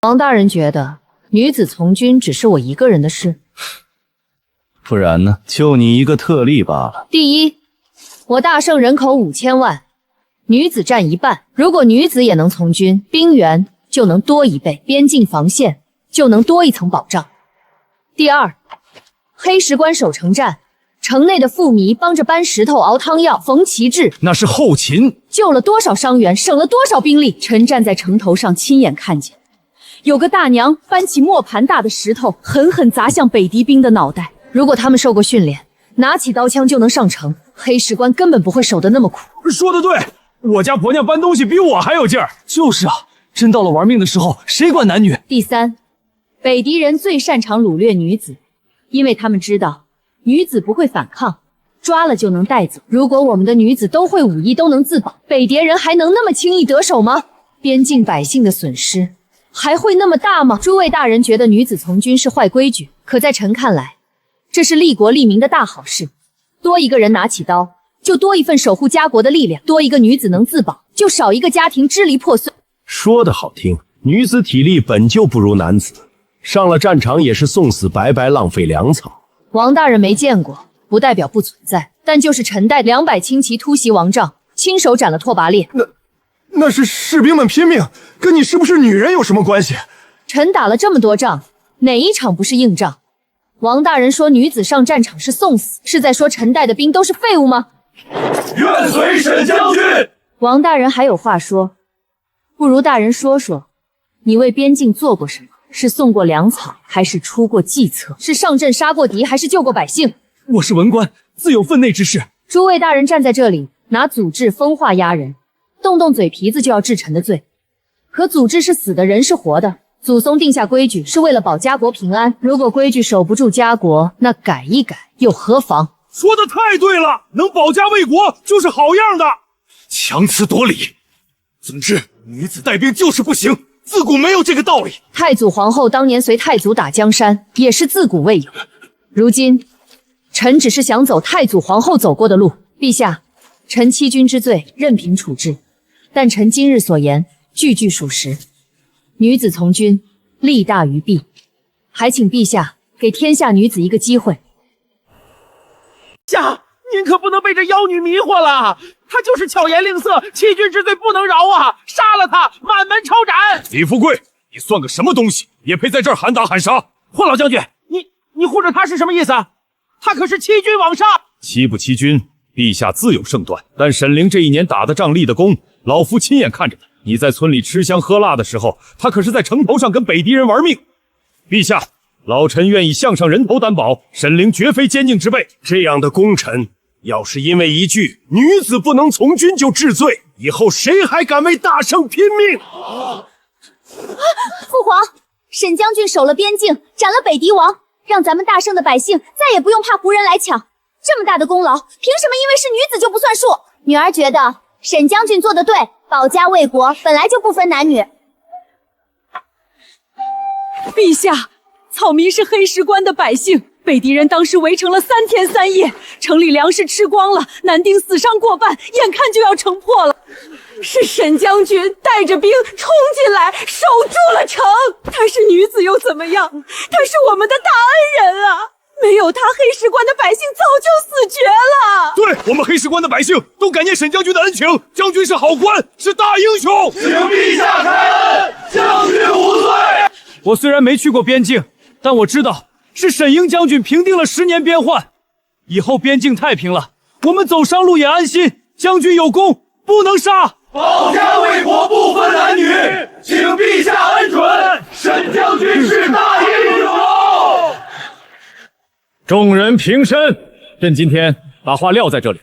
王大人觉得女子从军只是我一个人的事，不然呢？就你一个特例罢了。第一，我大圣人口5000万，女子占1半，如果女子也能从军，兵源就能多1倍，边境防线就能多一层保障。第二，黑石关守城战，城内的妇糜帮着搬石头、熬汤药、缝旗帜，那是后勤，救了多少伤员，省了多少兵力。臣站在城头上亲眼看见，有个大娘搬起磨盘大的石头，狠狠砸向北敌兵的脑袋。如果他们受过训练，拿起刀枪就能上城，黑石关根本不会守得那么苦。说得对，我家婆娘搬东西比我还有劲儿。就是啊，真到了玩命的时候，谁管男女？第三，北敌人最擅长掳掠女子，因为他们知道女子不会反抗，抓了就能带走。如果我们的女子都会武艺，都能自保，北狄人还能那么轻易得手吗？边境百姓的损失还会那么大吗？诸位大人觉得女子从军是坏规矩，可在臣看来，这是利国利民的大好事。多一个人拿起刀，就多一份守护家国的力量；多一个女子能自保，就少一个家庭支离破碎。说得好听，女子体力本就不如男子，上了战场也是送死，白白浪费粮草。王大人没见过，不代表不存在，但就是臣带200轻骑突袭王帐，亲手斩了拓跋烈。那是士兵们拼命，跟你是不是女人有什么关系？臣打了这么多仗，哪一场不是硬仗？王大人说女子上战场是送死，是在说臣带的兵都是废物吗？愿随沈将军。王大人还有话说，不如大人说说，你为边境做过什么？是送过粮草，还是出过计策？是上阵杀过敌，还是救过百姓？我是文官，自有分内之事。诸位大人站在这里，拿祖制风化压人，动动嘴皮子就要治臣的罪。可祖制是死的，人是活的。祖宗定下规矩是为了保家国平安，如果规矩守不住家国，那改一改又何妨？说的太对了，能保家卫国就是好样的。强词夺理，总之女子带兵就是不行，自古没有这个道理。太祖皇后当年随太祖打江山，也是自古未有。如今臣只是想走太祖皇后走过的路。陛下，臣欺君之罪任凭处置，但臣今日所言句句属实。女子从军，利大于弊，还请陛下给天下女子一个机会。下，您可不能被这妖女迷惑了，她就是巧言令色，欺君之罪不能饶啊！杀了她，满门抄斩！李富贵，你算个什么东西，也配在这儿喊打喊杀？霍老将军，你护着她是什么意思？她可是欺君罔上。欺不欺君，陛下自有胜断。但沈凌这一年打的仗立的功，老夫亲眼看着的。你在村里吃香喝辣的时候，他可是在城头上跟北狄人玩命。陛下，老臣愿以项上人头担保，沈凌绝非奸佞之辈。这样的功臣，要是因为一句女子不能从军就治罪，以后谁还敢为大圣拼命？父皇，沈将军守了边境，斩了北狄王，让咱们大圣的百姓再也不用怕胡人来抢。这么大的功劳，凭什么因为是女子就不算数？女儿觉得沈将军做得对，保家卫国本来就不分男女。陛下，草民是黑石关的百姓，北狄人当时围城了3天3夜，城里粮食吃光了，男丁死伤过半，眼看就要城破了。是沈将军带着兵冲进来，守住了城。她是女子又怎么样？她是我们的大恩人啊！没有她，黑石关的百姓早就死绝了。对，我们黑石关的百姓都感念沈将军的恩情，将军是好官，是大英雄。请陛下开恩，将军无罪。我虽然没去过边境，但我知道是沈英将军平定了10年边患，以后边境太平了，我们走商路也安心。将军有功，不能杀。保家卫国不分男女，请陛下恩准，沈将军是大英雄。众人平身，朕今天把话撂在这里。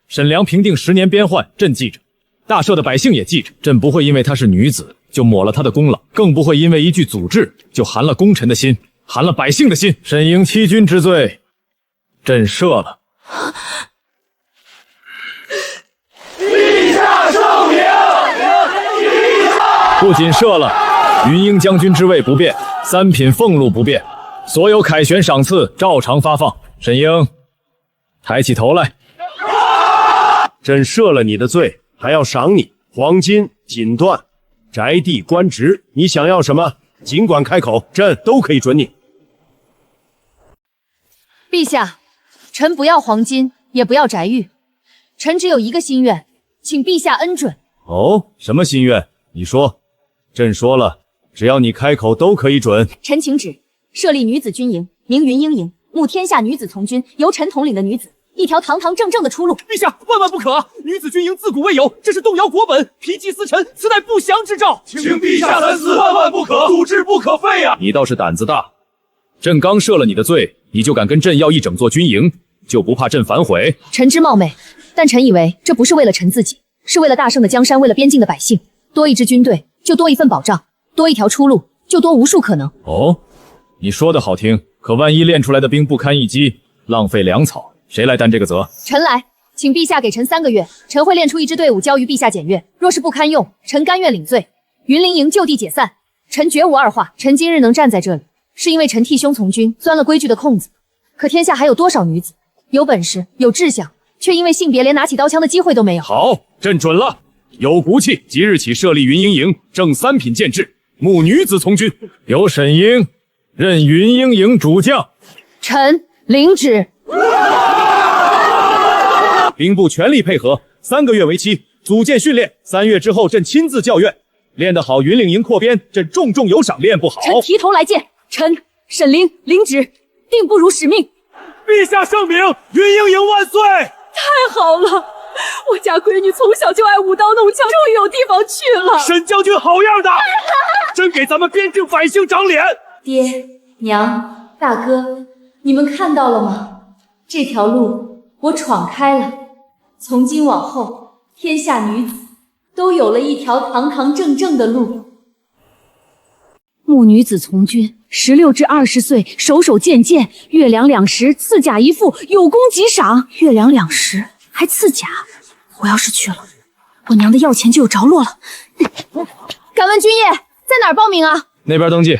沈良平定10年边患，朕记着；大赦的百姓也记着。朕不会因为她是女子就抹了她的功劳，更不会因为一句祖制就寒了功臣的心，寒了百姓的心。沈英欺君之罪，朕赦了。陛下圣明。不仅赦了，云英将军之位不变，3品俸禄不变，所有凯旋赏赐照常发放。沈英，抬起头来。朕赦了你的罪，还要赏你黄金、锦缎、宅地、官职，你想要什么，尽管开口，朕都可以准你。陛下，臣不要黄金，也不要宅玉，臣只有一个心愿，请陛下恩准。哦，什么心愿？你说。朕说了，只要你开口都可以准。臣请旨，设立女子军营，名云英营，募天下女子从军，由臣统领的女子，一条堂堂正正的出路。陛下，万万不可啊！女子军营自古未有，这是动摇国本，否极司臣，此乃不祥之兆。请陛下三思，万万不可，祖制不可废啊！你倒是胆子大，朕刚赦了你的罪，你就敢跟朕要一整座军营，就不怕朕反悔？臣之冒昧，但臣以为这不是为了臣自己，是为了大圣的江山，为了边境的百姓。多一支军队，就多一份保障；多一条出路，就多无数可能。哦，你说的好听，可万一练出来的兵不堪一击，浪费粮草，谁来担这个责？臣来，请陛下给臣3个月，臣会练出一支队伍交于陛下检阅。若是不堪用，臣甘愿领罪。云林营就地解散，臣绝无二话。臣今日能站在这里，是因为臣替兄从军，钻了规矩的空子。可天下还有多少女子有本事、有志向，却因为性别连拿起刀枪的机会都没有？好，朕准了。有骨气，即日起设立云英营，正3品建制，募女子从军，由沈英任云英营主将。臣领旨。兵部全力配合，3个月为期，组建训练。3月之后，朕亲自教院。练得好，云岭营扩编，朕重重有赏；练不好，臣提头来见。臣沈凌领旨，定不辱使命。陛下圣明，云英营万岁！太好了！我家闺女从小就爱舞刀弄枪，终于有地方去了。沈将军好样的，真给咱们边境百姓长脸。爹娘大哥，你们看到了吗？这条路我闯开了，从今往后，天下女子都有了一条堂堂正正的路。募女子从军，16至20岁，手手剑剑，月粮2食，赐甲1副，有功即赏。月粮2食。还赐甲，我要是去了，我娘的要钱就有着落了。敢问君爷在哪儿报名啊？那边登记。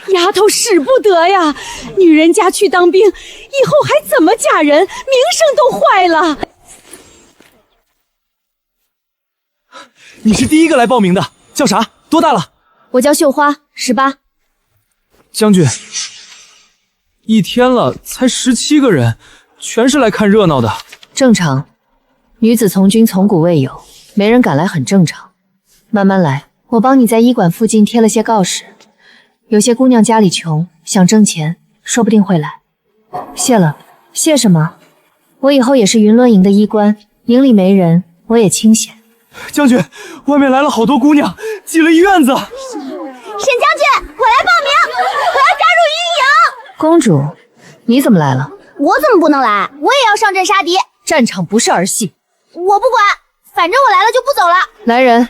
丫头使不得呀，女人家去当兵，以后还怎么嫁人？名声都坏了。你是第一个来报名的，叫啥？多大了？我叫绣花，18。将军，一天了才17个人，全是来看热闹的。正常，女子从军从古未有，没人敢来很正常。慢慢来，我帮你在医馆附近贴了些告示，有些姑娘家里穷，想挣钱，说不定会来。谢了，谢什么？我以后也是云轮营的医官，营里没人，我也清闲。将军，外面来了好多姑娘，挤了一院子。沈将军，我来报名，我要加入云营。公主，你怎么来了？我怎么不能来？我也要上阵杀敌。战场不是儿戏。我不管，反正我来了就不走了。来人，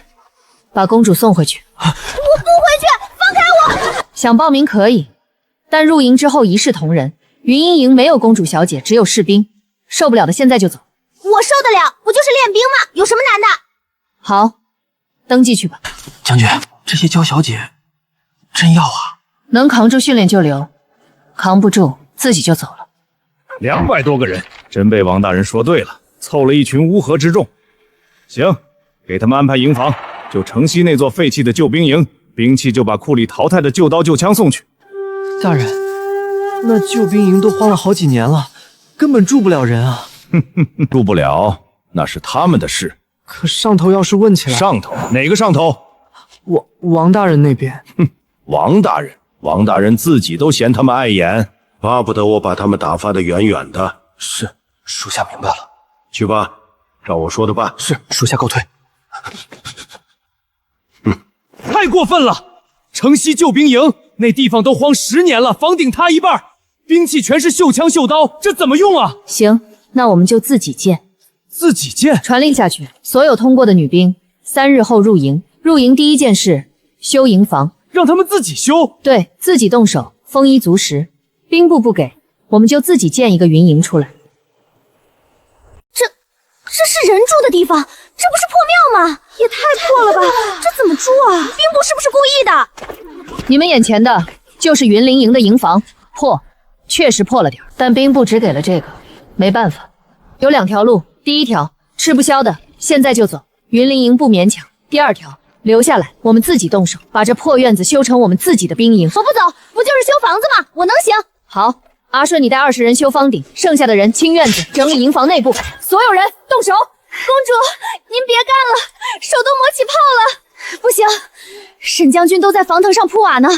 把公主送回去。我不回去，放开我！想报名可以，但入营之后一视同仁。云阴营没有公主小姐，只有士兵。受不了的现在就走。我受得了，不就是练兵吗？有什么难的？好，登记去吧。将军，这些娇小姐真要啊？能扛住训练就留，扛不住自己就走了。200多个人，真被王大人说对了，凑了一群乌合之众。行，给他们安排营房，就城西那座废弃的旧兵营，兵器就把库里淘汰的旧刀旧枪送去。大人，那旧兵营都荒了好几年了，根本住不了人啊。住不了，那是他们的事。可上头要是问起来，上头哪个上头？王大人那边。王大人自己都嫌他们碍眼，巴不得我把他们打发得远远的。是，属下明白了。去吧，照我说的办。是，属下告退。太过分了！城西旧兵营那地方都荒10年了，房顶塌一半，兵器全是锈枪锈刀，这怎么用啊？行，那我们就自己建。自己建？传令下去，所有通过的女兵3日后入营。入营第一件事，修营房。让他们自己修？对，自己动手，丰衣足食。兵部不给，我们就自己建一个云营出来。这是人住的地方，这不是破庙吗？也太破了吧！这怎么住啊？兵部是不是故意的？你们眼前的就是云灵营的营房，破，确实破了点，但兵部只给了这个，没办法。有2条路，第一条吃不消的，现在就走，云灵营不勉强；第2条留下来，我们自己动手，把这破院子修成我们自己的兵营。我不走，不就是修房子吗？我能行。好，阿顺你带20人修房顶，剩下的人清院子，整理营房内部，所有人动手。公主，您别干了，手都磨起泡了。不行，沈将军都在房头上铺瓦呢，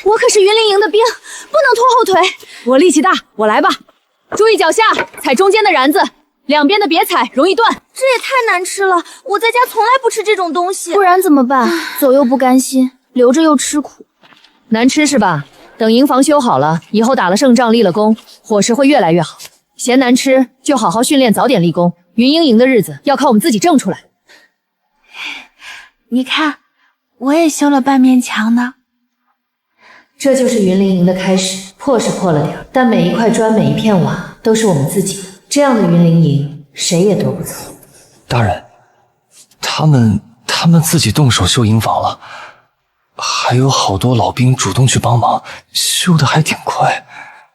我可是云灵营的兵，不能拖后腿。我力气大，我来吧。注意脚下，踩中间的瓤子，两边的别踩，容易断。这也太难吃了，我在家从来不吃这种东西。不然怎么办？走又不甘心，留着又吃苦。难吃是吧？等营房修好了，以后打了胜仗，立了功，伙食会越来越好。嫌难吃，就好好训练，早点立功。云英营的日子要靠我们自己挣出来。你看，我也修了半面墙呢。这就是云灵营的开始，破是破了点，但每一块砖、每一片瓦都是我们自己的。这样的云灵营，谁也夺不走。大人，他们自己动手修营房了，还有好多老兵主动去帮忙，修得还挺快。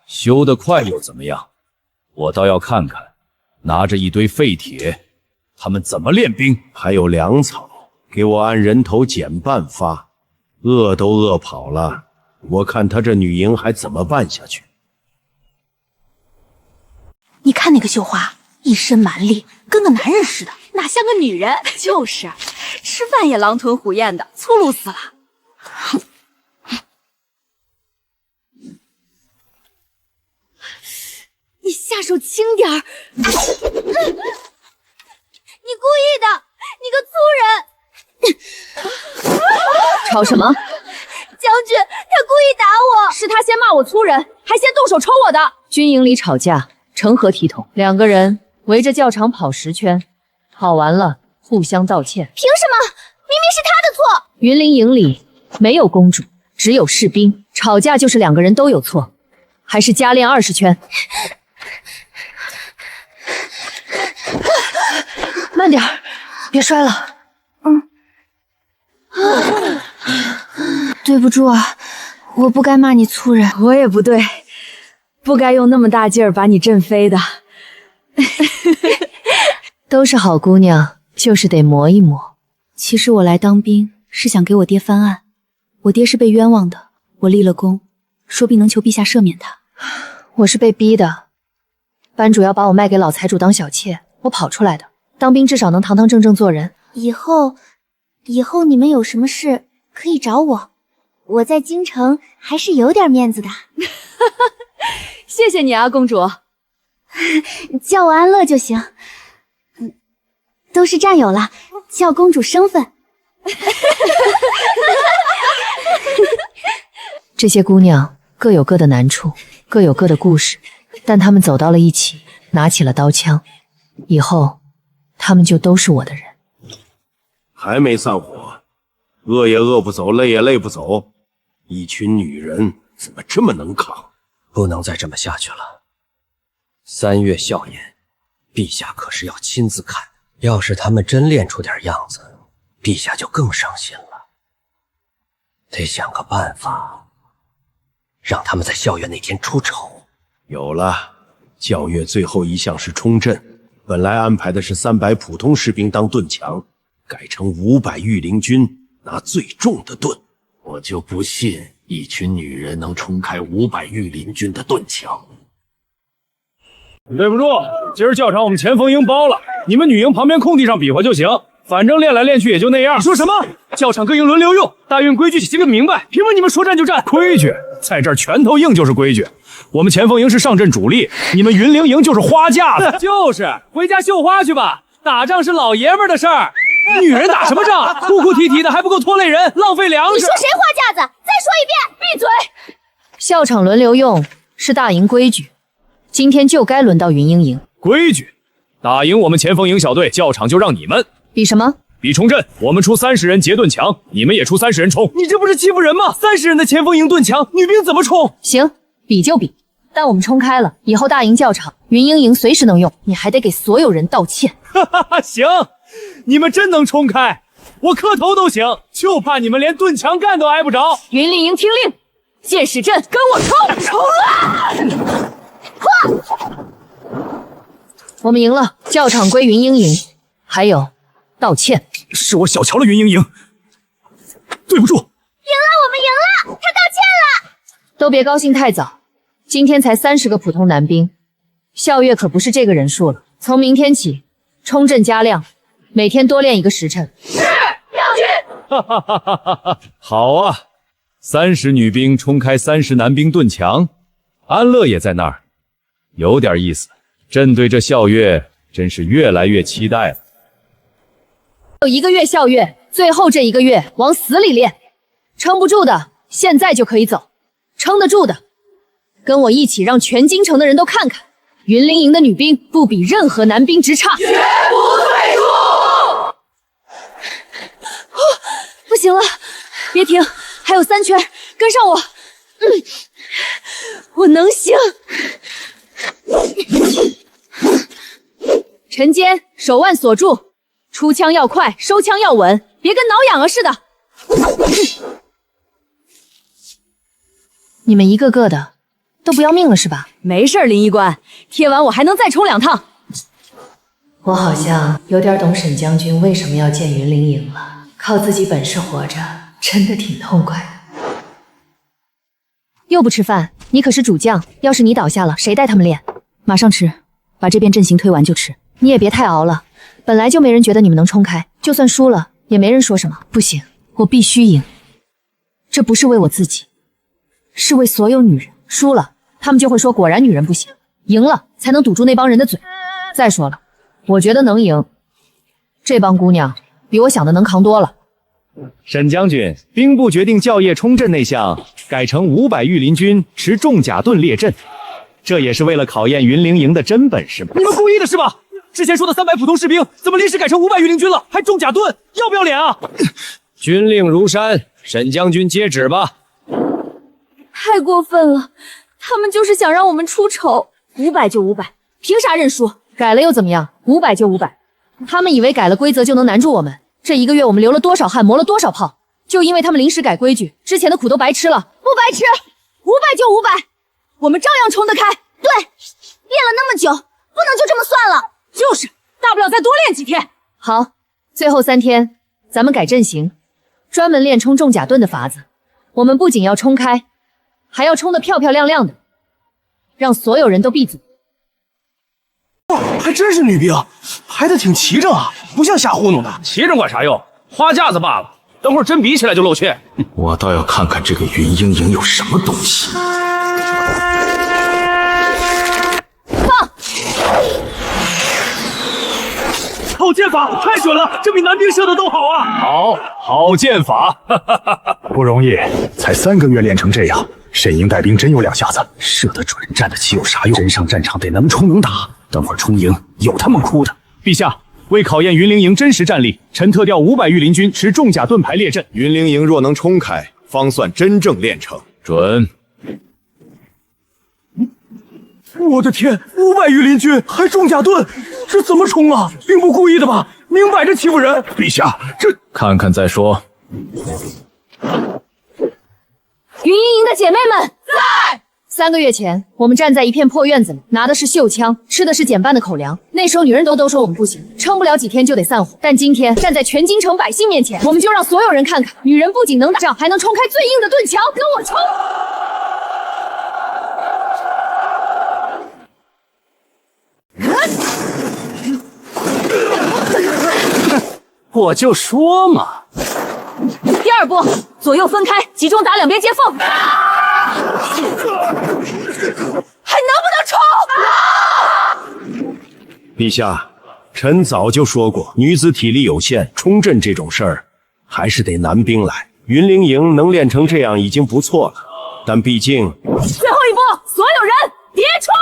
修得快又怎么样？我倒要看看，拿着一堆废铁，他们怎么练兵？还有粮草，给我按人头减半发，饿都饿跑了。我看他这女营还怎么办下去？你看那个绣花，一身蛮力，跟个男人似的，哪像个女人？就是，吃饭也狼吞虎咽的，粗鲁死了。你下手轻点儿！你故意的，你个粗人！吵什么？将军，他故意打我，是他先骂我粗人，还先动手抽我的。军营里吵架，成何体统？两个人围着教场跑10圈，跑完了互相道歉。凭什么？明明是他的错。云灵营里没有公主，只有士兵，吵架就是两个人都有错，还是加练20圈。慢点儿，别摔了。对不住啊，我不该骂你粗人。我也不对，不该用那么大劲儿把你震飞的。都是好姑娘，就是得磨一磨。其实我来当兵是想给我爹翻案，我爹是被冤枉的，我立了功，说不定能求陛下赦免他。我是被逼的，班主要把我卖给老财主当小妾，我跑出来的。当兵至少能堂堂正正做人。以后你们有什么事可以找我，我在京城还是有点面子的。谢谢你啊，公主。叫我安乐就行。都是战友了，叫公主身份。这些姑娘各有各的难处，各有各的故事，但她们走到了一起，拿起了刀枪。以后，她们就都是我的人。还没散伙，饿也饿不走，累也累不走，一群女人怎么这么能扛？不能再这么下去了。3月笑颜，陛下可是要亲自看。要是他们真练出点样子，陛下就更伤心了。得想个办法，让他们在校阅那天出丑。有了，校阅最后一项是冲阵，本来安排的是300普通士兵当盾墙，改成500御林军拿最重的盾。我就不信一群女人能冲开500御林军的盾墙。对不住，今儿教场我们前锋营包了，你们女营旁边空地上比划就行，反正练来练去也就那样。你说什么？教场各营轮流用，大运规矩写个明白，凭什么你们说战就战？规矩在这儿拳头硬就是规矩。我们前锋营是上阵主力，你们云灵营就是花架子。就是回家绣花去吧，打仗是老爷们的事儿。女人打什么仗？哭哭啼啼的还不够拖累人，浪费粮食。你说谁花架子？再说一遍，闭嘴！校场轮流用是大营规矩，今天就该轮到云鹰营。规矩，打赢我们前锋营小队，教场就让你们比什么？比冲阵。我们出30人截盾墙，你们也出30人冲。你这不是欺负人吗？30人的前锋营盾墙，女兵怎么冲？行，比就比。但我们冲开了，以后大营教场云鹰营随时能用，你还得给所有人道歉。哈哈哈，行。你们真能冲开，我磕头都行，就怕你们连盾墙干都挨不着。云灵营听令，箭矢阵跟我冲！冲啊！我们赢了，教场归云鹰营。还有，道歉，是我小瞧了云鹰营，对不住。赢了，我们赢了，他道歉了。都别高兴太早，今天才30个普通男兵，校阅可不是这个人数了。从明天起，冲阵加量。每天多练1个时辰。是，将军。哈哈哈哈哈哈！好啊，30女兵冲开30男兵盾墙，安乐也在那儿，有点意思。朕对这校阅真是越来越期待了。有1个月校阅，最后这1个月往死里练，撑不住的现在就可以走，撑得住的，跟我一起让全京城的人都看看，云灵营的女兵不比任何男兵直差。绝不退出！不行了，别停，还有3圈，跟上我。我能行。沉肩，手腕锁住，出枪要快，收枪要稳，别跟挠痒了似的。你们一个个的都不要命了是吧？没事，林医官，贴完我还能再冲2趟。我好像有点懂沈将军为什么要建云灵营了。靠自己本事活着，真的挺痛快的。又不吃饭，你可是主将，要是你倒下了，谁带他们练？马上吃，把这边阵型推完就吃。你也别太熬了，本来就没人觉得你们能冲开，就算输了，也没人说什么。不行，我必须赢。这不是为我自己，是为所有女人。输了，他们就会说果然女人不行；赢了，才能堵住那帮人的嘴。再说了，我觉得能赢。这帮姑娘比我想的能扛多了。沈将军，兵部决定校阅冲阵那项改成500御林军持重甲盾列阵，这也是为了考验云灵营的真本事吧？你们故意的是吧？之前说的300普通士兵，怎么临时改成500御林军了？还重甲盾，要不要脸啊？军令如山，沈将军接旨吧。太过分了，他们就是想让我们出丑，500就500，凭啥认输？改了又怎么样？500就500，他们以为改了规则就能难住我们。这1个月我们流了多少汗，磨了多少泡，就因为他们临时改规矩，之前的苦都白吃了。不白吃，500就500，我们照样冲得开。对，练了那么久，不能就这么算了。就是，大不了再多练几天。好，最后3天，咱们改阵型，专门练冲重甲盾的法子。我们不仅要冲开，还要冲得漂漂亮亮的，让所有人都闭嘴。还真是女兵，排得挺齐整啊，不像瞎糊弄的。齐整管啥用？花架子罢了。等会儿真比起来就露怯。我倒要看看这个云鹰营有什么东西。放！好好剑法，太准了，这比男兵射的都好啊！好剑法，不容易，才3个月练成这样。沈营带兵真有两下子，射得准，站得起有啥用？真上战场得能冲能打，等会儿冲营有他们哭的。陛下，为考验云灵营真实战力，臣特调500御林军持重甲盾牌列阵。云灵营若能冲开，方算真正练成。准。我的天，500御林军还重甲盾，这怎么冲啊？兵部故意的吧？明摆着欺负人！陛下，这看看再说。云营营的姐妹们在！3个月前，我们站在一片破院子里，拿的是锈枪，吃的是减半的口粮。那时候女人都说我们不行，撑不了几天就得散伙。但今天站在全京城百姓面前，我们就让所有人看看，女人不仅能打仗，还能冲开最硬的盾墙。跟我冲！我就说嘛。第2步，左右分开，集中打两边接缝。还能不能冲？陛下，臣早就说过，女子体力有限，冲阵这种事儿还是得男兵来。云灵营能练成这样已经不错了，但毕竟……最后一步，所有人别冲！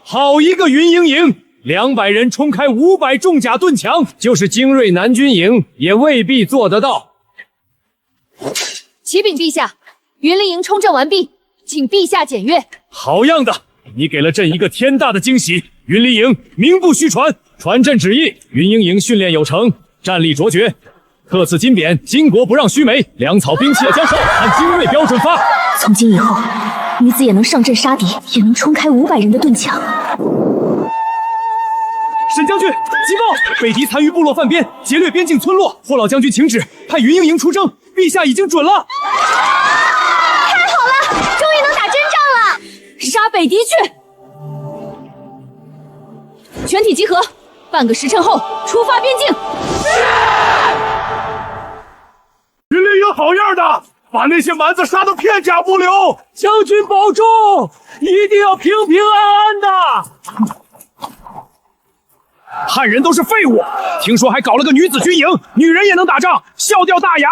好一个云营营！200人冲开500重甲盾墙，就是精锐南军营也未必做得到。启禀陛下，云灵营冲阵完毕，请陛下检阅。好样的！你给了朕一个天大的惊喜。云灵营名不虚传，传朕旨意，云营营训练有成，战力卓绝。特赐金匾，巾帼不让须眉，粮草兵器的将授按精锐标准发。从今以后，女子也能上阵杀敌，也能冲开500人的盾墙。沈将军，急报！北敌残余部落犯边，劫掠边境村落。霍老将军请旨，派云营营出征。陛下已经准了。太好了，终于能打真仗了！杀北敌去！全体集合，半个时辰后出发边境。云灵营好样的，把那些蛮子杀得片甲不留。将军保重，一定要平平安安的。汉人都是废物，听说还搞了个女子军营，女人也能打仗，笑掉大牙！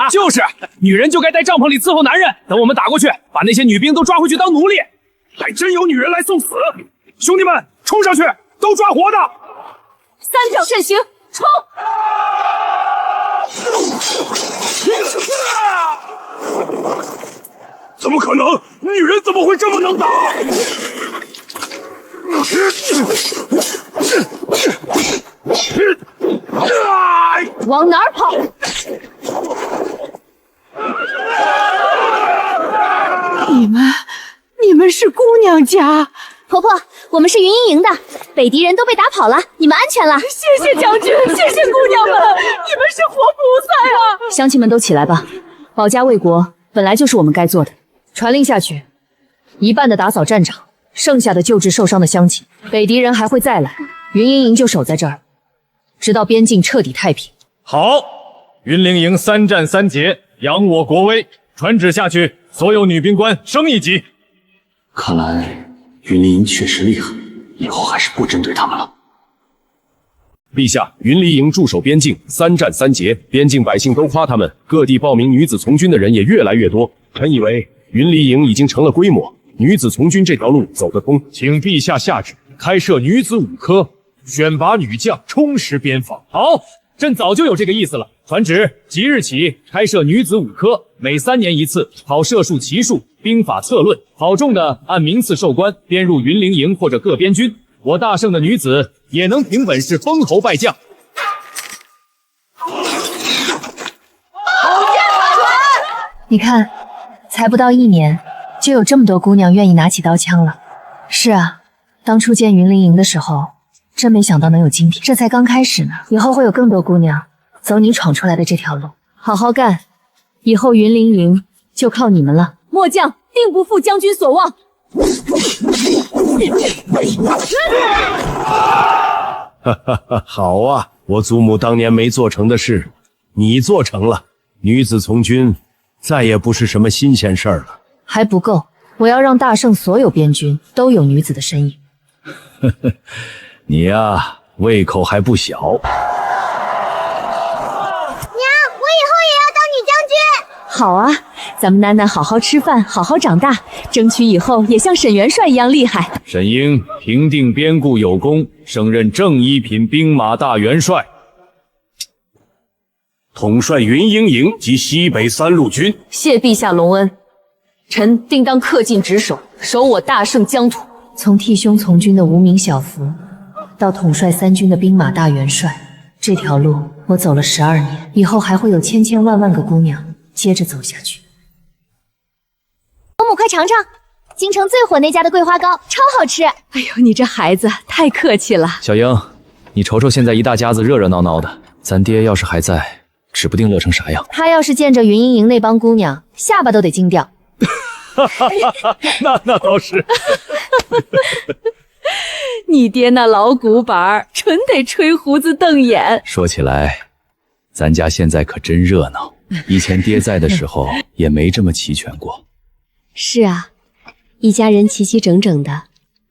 就是，女人就该在帐篷里伺候男人，等我们打过去，把那些女兵都抓回去当奴隶。还真有女人来送死！兄弟们，冲上去，都抓活的！3角阵型，冲！怎么可能？女人怎么会这么能打？往哪儿跑？你们是姑娘家？婆婆，我们是云营营的，北敌人都被打跑了，你们安全了。谢谢将军，谢谢姑娘们，你们是活菩萨呀！乡亲们都起来吧，保家卫国本来就是我们该做的。传令下去，一半的打扫战场，剩下的救治受伤的乡亲。北敌人还会再来，云营营就守在这儿，直到边境彻底太平。好，云灵营3战3捷，扬我国威。传旨下去，所有女兵官升1级。看来云灵营确实厉害，以后还是不针对他们了。陛下，云灵营驻守边境，3战3捷，边境百姓都夸他们，各地报名女子从军的人也越来越多。臣以为云灵营已经成了规模，女子从军这条路走得通，请陛下下旨开设女子5科，选拔女将，充实边防。好，朕早就有这个意思了。传旨，即日起开设女子5科，每3年1次，考射术、骑术、兵法策论，考中的按名次授官，编入云灵营或者各边军。我大圣的女子也能凭本事封侯拜将。你看，才不到1年，就有这么多姑娘愿意拿起刀枪了。是啊，当初建云灵营的时候，真没想到能有今天，这才刚开始呢。以后会有更多姑娘走你闯出来的这条路，好好干，以后云灵营就靠你们了。末将定不负将军所望。哈哈哈，好啊！我祖母当年没做成的事，你做成了。女子从军，再也不是什么新鲜事儿了。还不够，我要让大圣所有边军都有女子的身影。呵呵，你呀，胃口还不小。娘，我以后也要当女将军。好啊，咱们楠楠好好吃饭，好好长大，争取以后也像沈元帅一样厉害。沈英平定边固有功，升任正一品兵马大元帅，统帅云英营及西北3路军。谢陛下隆恩，臣定当恪尽职守，守我大圣疆土。从替兄从军的无名小卒，到统帅3军的兵马大元帅，这条路我走了12年，以后还会有千千万万个姑娘接着走下去。伯母，快尝尝京城最火那家的桂花糕，超好吃。哎呦，你这孩子太客气了。小英，你瞅瞅现在一大家子热热闹闹的，咱爹要是还在，指不定乐成啥样。他要是见着云英营那帮姑娘，下巴都得惊掉。那倒是。你爹那老古板，纯得吹胡子瞪眼。说起来，咱家现在可真热闹。以前爹在的时候，也没这么齐全过。是啊，一家人齐齐整整的，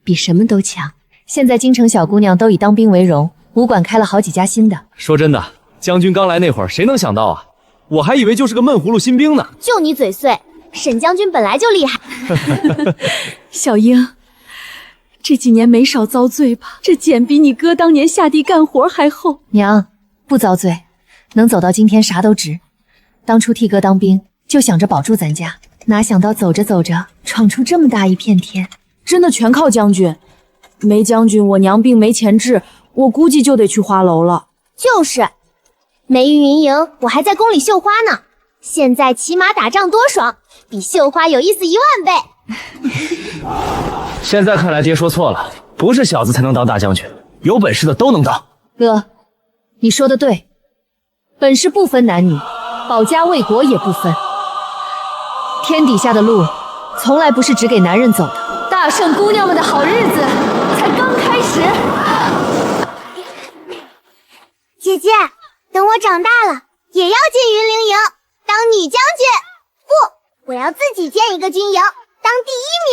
比什么都强。现在京城小姑娘都以当兵为荣，武馆开了好几家新的。说真的，将军刚来那会儿，谁能想到啊？我还以为就是个闷葫芦新兵呢。就你嘴碎，沈将军本来就厉害。小英，这几年没少遭罪吧？这茧比你哥当年下地干活还厚。娘，不遭罪，能走到今天啥都值。当初替哥当兵，就想着保住咱家，哪想到走着走着，闯出这么大一片天。真的全靠将军，没将军我娘病没钱治，我估计就得去花楼了。就是，没云营，我还在宫里绣花呢。现在骑马打仗多爽，比绣花有意思10000倍。现在看来爹说错了，不是小子才能当大将军，有本事的都能当。哥，你说的对，本事不分男女，保家卫国也不分。天底下的路，从来不是只给男人走的。大圣姑娘们的好日子才刚开始。姐姐，等我长大了，也要进云灵营当女将军。不，我要自己建一个军营，当第1名。